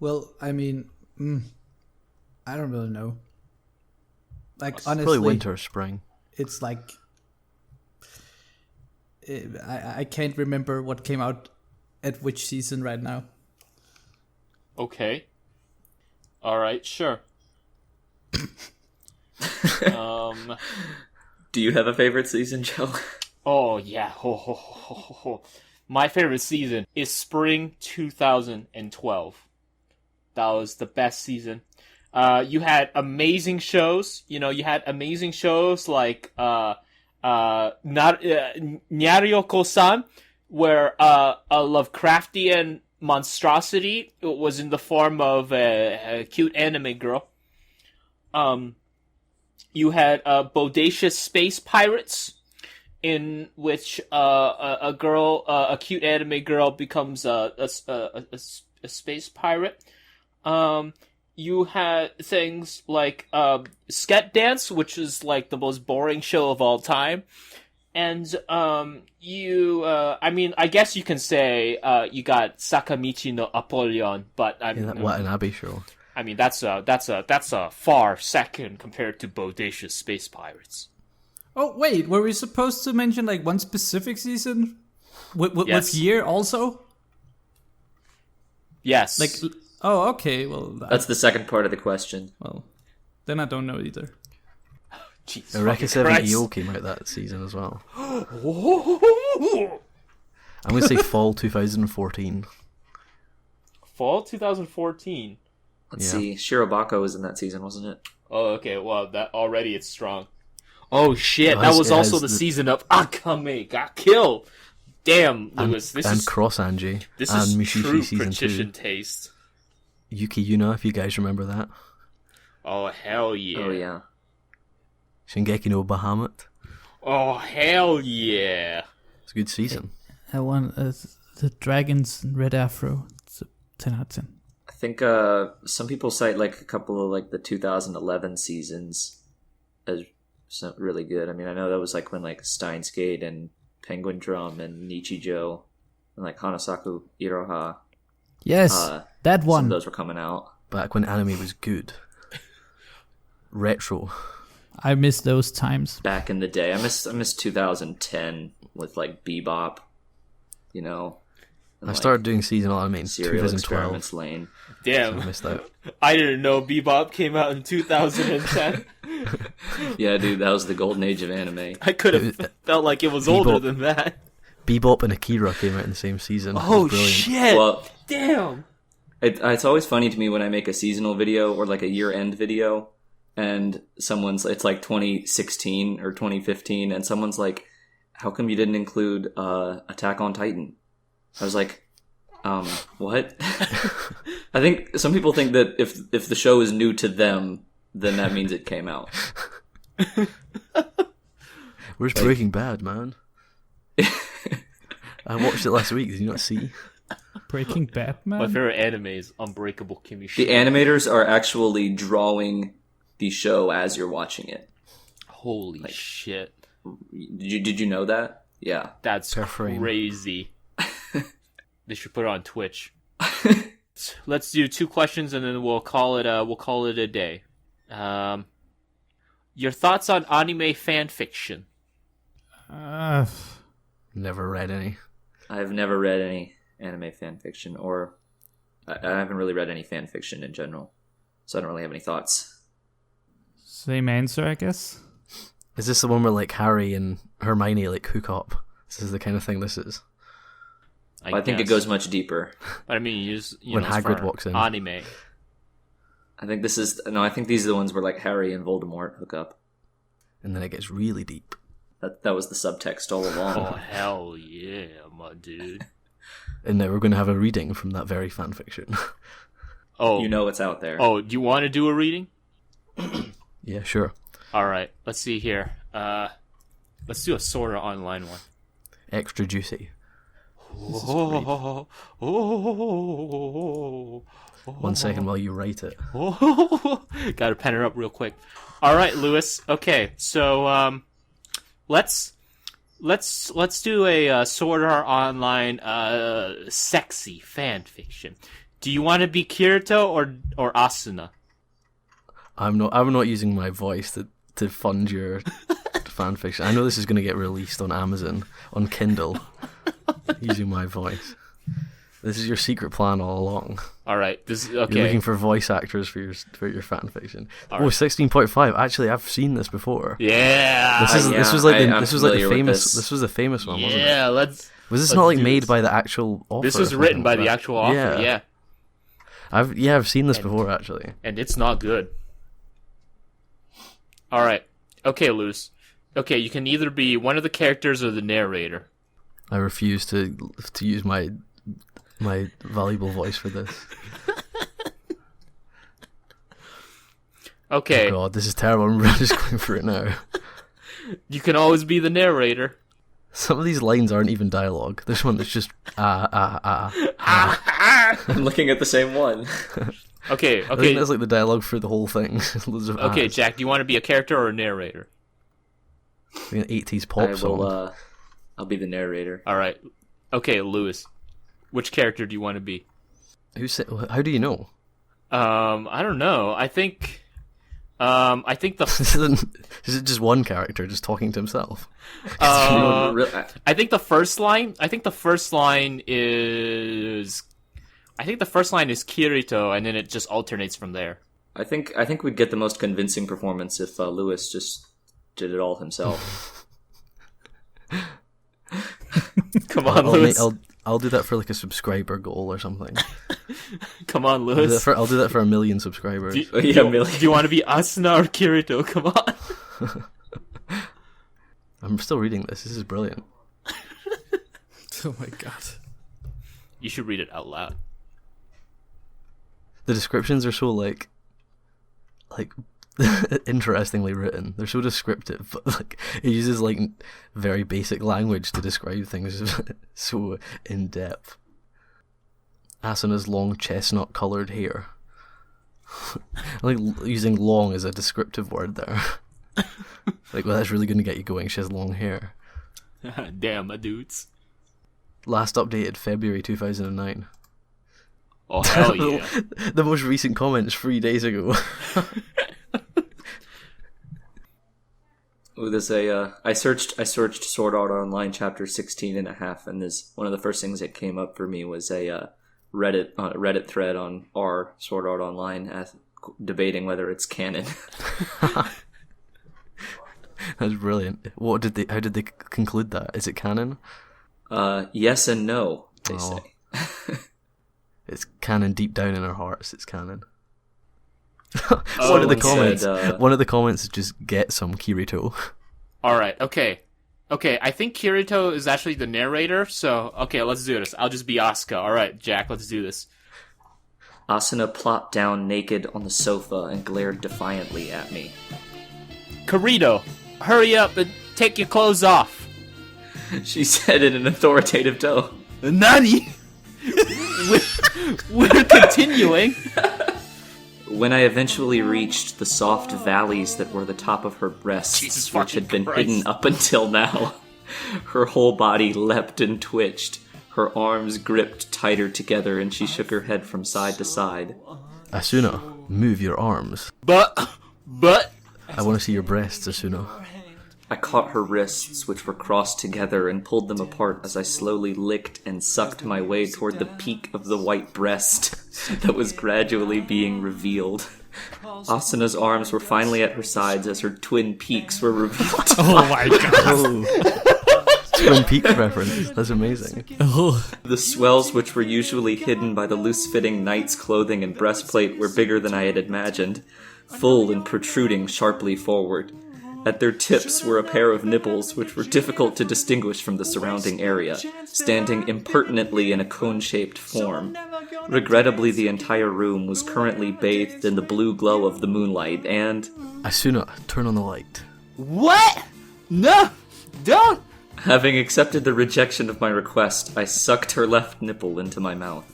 Well, I mean, I don't really know. Like honestly, Probably winter or spring. It's like I can't remember what came out at which season right now. Okay. All right, sure. Do you have a favorite season, Joe? Oh yeah. My favorite season is spring 2012. That was the best season. You had amazing shows. You know, you had amazing shows like Nyaryoko-san, where a Lovecraftian monstrosity was in the form of a cute anime girl. You had bodacious space pirates, in which a cute anime girl becomes a space pirate. You had things like Sket Dance, which is like the most boring show of all time. And I guess you can say you got Sakamichi no Apollyon, but What an Abbey show. I mean that's a far second compared to bodacious space pirates. Oh wait, were we supposed to mention like one specific season? With Yes. year also? Yes. Like, oh okay, well That's the second part of the question. well, then I don't know either. Jesus Eureka fucking 7 Christ. EO came out that season as well. I'm going to say fall 2014. Fall 2014. Let's Yeah. see. Shirobako was in that season, wasn't it? Oh, okay. Well, that already it's strong. Oh shit! It That has- was it also has the the- season of Akame got killed. Damn, Lewis, this and is Cross Angie. this and is Mushishi true season precision 2. taste. Yuki Yuna, if you guys remember that. Oh hell yeah! Oh yeah. Shingeki no Bahamut. Oh hell yeah! It's a good season. I want the dragons in red afro. It's a 10 out of 10. I think some people cite like a couple of like the 2011 seasons as really good. I mean, I know that was like when like Steins Gate and Penguin Drum and Nichijou and like Hanasaku Iroha. Yes, that Some one. of those were coming out. Back when anime was good. Retro. I miss those times. Back in the day. I miss 2010 with like Bebop, you know. And, I like, started doing seasonal anime in Serial 2012. Experiments Lane. So I Damn, missed out. I didn't know Bebop came out in 2010. Yeah, dude, that was the golden age of anime. I could have felt like it was older Bebop. than that. Bebop and Akira came out in the same season. It was Oh brilliant. shit! Well, Damn. it's always funny to me when I make a seasonal video or like a year-end video, and it's like 2016 or 2015, and someone's like, "How come you didn't include Attack on Titan?" I was like, what? I think some people think that if the show is new to them, then that means it came out. Where's Breaking Bad, man? I watched it last week. Did you not see? Breaking Bad, My man. favorite anime is Unbreakable Kimmy The Schmidt. animators are actually drawing the show as you're watching it. Holy shit. Did you know that? Yeah. That's Per frame. crazy. They should put it on Twitch. Let's do 2 questions and then we'll call it a day. Your thoughts on anime fan fiction? Never read any. I've never read any anime fan fiction, or I haven't really read any fan fiction in general, so I don't really have any thoughts. Same answer, I guess. Is this the one where like Harry and Hermione like hook up? This is the kind of thing this is. I think it guess. goes much deeper. But I mean, you When know, Hagrid for walks in. Anime. I think these are the ones where like Harry and Voldemort hook up. And then it gets really deep. That was the subtext all along. Oh, hell yeah, my dude. And now we're going to have a reading from that very fanfiction. Oh, You know it's out there. Oh, do you want to do a reading? Yeah, sure. All right, let's see here. Let's do a Sword Art Online one. Extra juicy. Oh, 1 second while you write it. Gotta pen her up real quick. All right, Lewis. Okay, so let's do a Sword Art Online sexy fan fiction. Do you want to be Kirito or Asuna? I'm not using my voice to fund your fanfiction. I know this is going to get released on Amazon, on Kindle, using my voice. This is your secret plan all along. All right, this is okay. You're looking for voice actors for your fanfiction. All Oh, right. 16.5. Actually, I've seen this before. Yeah, This was like I'm the familiar with famous. this. This was the famous one, wasn't it? yeah. Was this let's not like do made this. by the actual author? This or was written something by like the that? actual author. Yeah, I've seen this before actually. and it's not good. All right, okay, Lewis. Okay, you can either be one of the characters or the narrator. I refuse to use my valuable voice for this. Okay, Oh God, this is terrible. I'm really just going for it now. you can always be the narrator. Some of these lines aren't even dialogue. There's one that's just I'm looking at the same one. Okay, I think okay, that's like the dialogue for the whole thing. Loads of okay, ahs. Jack. Do you want to be a character or a narrator? Like an 80s pop I song. will. I'll be the narrator. All right. Okay, Lewis. Which character do you want to be? How do you know? I don't know. I think the Is it just one character just talking to himself? I think the first line. I think the first line is Kirito, and then it just alternates from there. I think we'd get the most convincing performance if Lewis just did it all himself. Come on, Lewis. I'll do that for like a subscriber goal or something. Come on, I'll do that Lewis. for, I'll do that for 1 million subscribers. Do Yeah, you, Millie. do you want to be Asuna or Kirito? Come on. I'm still reading this. This is brilliant. Oh my god. You should read it out loud. The descriptions are so like interestingly written. They're so descriptive, but like it uses like very basic language to describe things so in depth. Asuna's long chestnut-colored hair. I like using "long" as a descriptive word there. Like, well, that's really going to get you going. She has long hair. Damn, my dudes. Last updated February 2009. Oh hell yeah. The most recent comments 3 days ago. Ooh, there's I searched Sword Art Online chapter 16.5, and there's one of the first things that came up for me was a Reddit thread on r Sword Art Online debating whether it's canon. That's brilliant. How did they conclude that? Is it canon? Yes and no, they Oh. say. It's canon deep down in our hearts. It's canon. One of the Someone comments. said, One of the comments is just get some Kirito. All right. Okay. I think Kirito is actually the narrator. So okay, let's do this. I'll just be Asuka. All right, Jack. Let's do this. Asuna plopped down naked on the sofa and glared defiantly at me. Kirito, hurry up and take your clothes off. She said in an authoritative tone. Nani? we're continuing. When I eventually reached the soft valleys that were the top of her breasts, Jesus which had been fucking hidden up until now, her whole body leapt and twitched. Her arms gripped tighter together, and she shook her head from side to side. Asuna, move your arms. But I want to see your breasts, Asuna. I caught her wrists, which were crossed together, and pulled them apart as I slowly licked and sucked my way toward the peak of the white breast that was gradually being revealed. Asuna's arms were finally at her sides as her twin peaks were revealed. Oh my god. Oh. Twin Peaks reference. That's amazing. Oh. The swells, which were usually hidden by the loose-fitting knight's clothing and breastplate, were bigger than I had imagined, full and protruding sharply forward. At their tips were a pair of nipples, which were difficult to distinguish from the surrounding area, standing impertinently in a cone-shaped form. Regrettably, the entire room was currently bathed in the blue glow of the moonlight, and... Asuna, turn on the light. what? No, don't. Having accepted the rejection of my request, I sucked her left nipple into my mouth.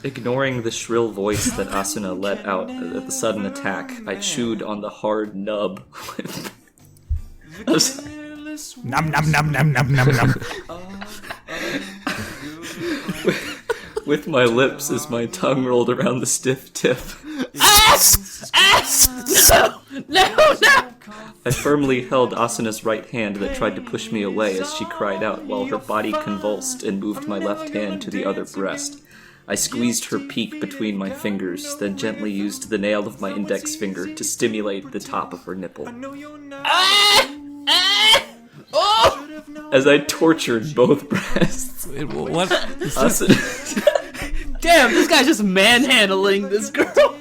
Ignoring the shrill voice that Asuna let out at the sudden attack, I chewed on the hard nub Nom nom nom nom nom nom nom. with my lips as my tongue rolled around the stiff tip. No. I firmly held Asuna's right hand that tried to push me away as she cried out while her body convulsed and moved my left hand to the other breast. I squeezed her peak between my fingers, then gently used the nail of my index finger to stimulate the top of her nipple. As I tortured both breasts, Wait, what? Asuna... Damn, this guy's just manhandling this girl.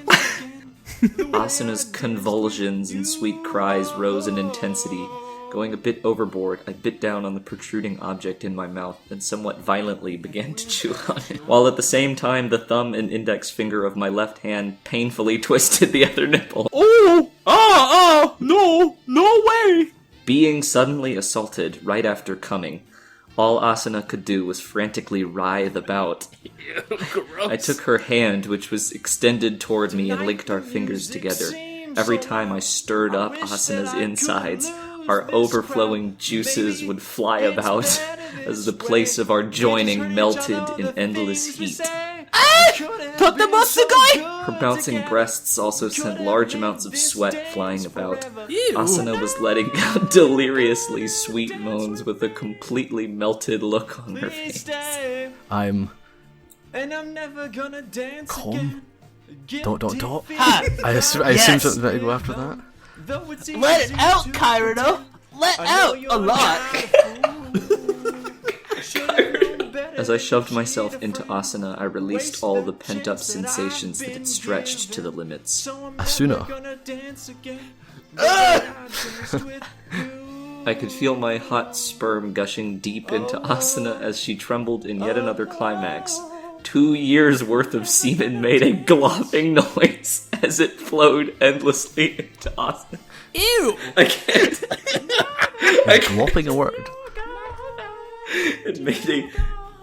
Asuna's convulsions and sweet cries rose in intensity. Going a bit overboard, I bit down on the protruding object in my mouth and somewhat violently began to chew on it, while at the same time the thumb and index finger of my left hand painfully twisted the other nipple. No way. Being suddenly assaulted right after coming, all Asuna could do was frantically writhe about. Gross. I took her hand, which was extended toward me, and linked our fingers together. Every time I stirred up Asuna's insides, our overflowing juices would fly about as the place of our joining melted in endless heat. Her bouncing breasts also sent large amounts of sweat flying about. Asuna was letting out deliriously sweet moans with a completely melted look on her face. I'm calm. ... I assume something's about to go after that. Let it out, Kyrano. Let out a lot. As I shoved myself into asana, I released all the pent-up sensations that had stretched to the limits. Asuna. I could feel my hot sperm gushing deep into asana as she trembled in yet another climax. 2 years worth of semen made a glopping noise as it flowed endlessly into asana. Ew! I can't. Glopping a word. It made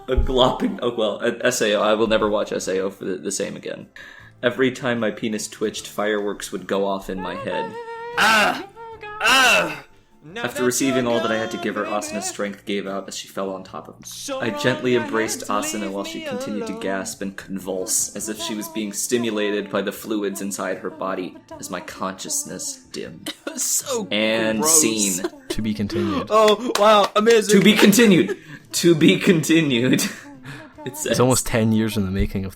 a glopping... Oh, well, SAO. I will never watch SAO for the same again. Every time my penis twitched, fireworks would go off in my head. After receiving all that I had to give her, Asana's strength gave out as she fell on top of me. I gently embraced Asana while she continued to gasp and convulse, as if she was being stimulated by the fluids inside her body, as my consciousness dimmed. So And gross. scene. To be continued. Oh, wow, amazing. To be continued. To be continued. It says. It's almost 10 years in the making of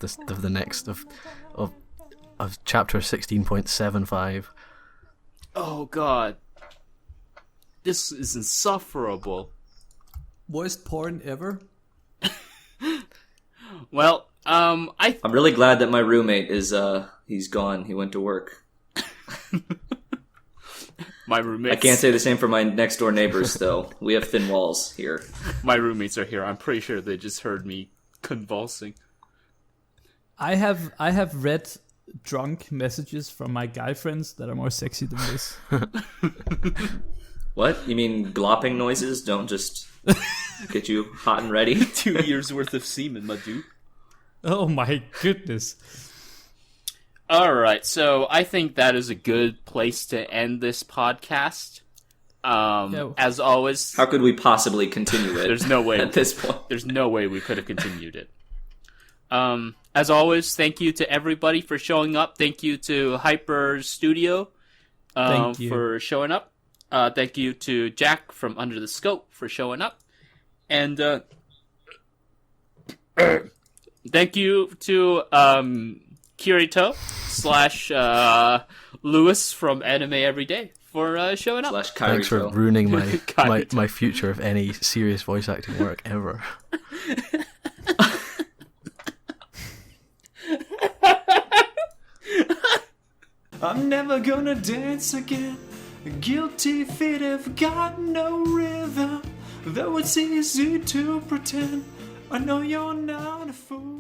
chapter 16.75. Oh, God. This is insufferable. Worst porn ever? Well, I'm really glad that my roommate is, he's gone. He went to work. My roommates. I can't say the same for my next door neighbors, though. We have thin walls here. My roommates are here. I'm pretty sure they just heard me convulsing. I have read drunk messages from my guy friends that are more sexy than this. What? You mean glopping noises don't just get you hot and ready? 2 years worth of semen, my dude. Oh my goodness. All right, so I think that is a good place to end this podcast. As always, How could we possibly continue it? There's no way at this point. There's no way we could have continued it. As always, thank you to everybody for showing up. Thank you to Hyper Studio Thank you. for showing up. Thank you to Jack from Under the Scope for showing up. And thank you to Kirito / Lewis from AnimeEveryday for showing up. / Thanks for Kairito. ruining my Kairito. my future of any serious voice acting work ever. I'm never gonna dance again. Guilty feet have got no rhythm. Though it's easy to pretend, I know you're not a fool.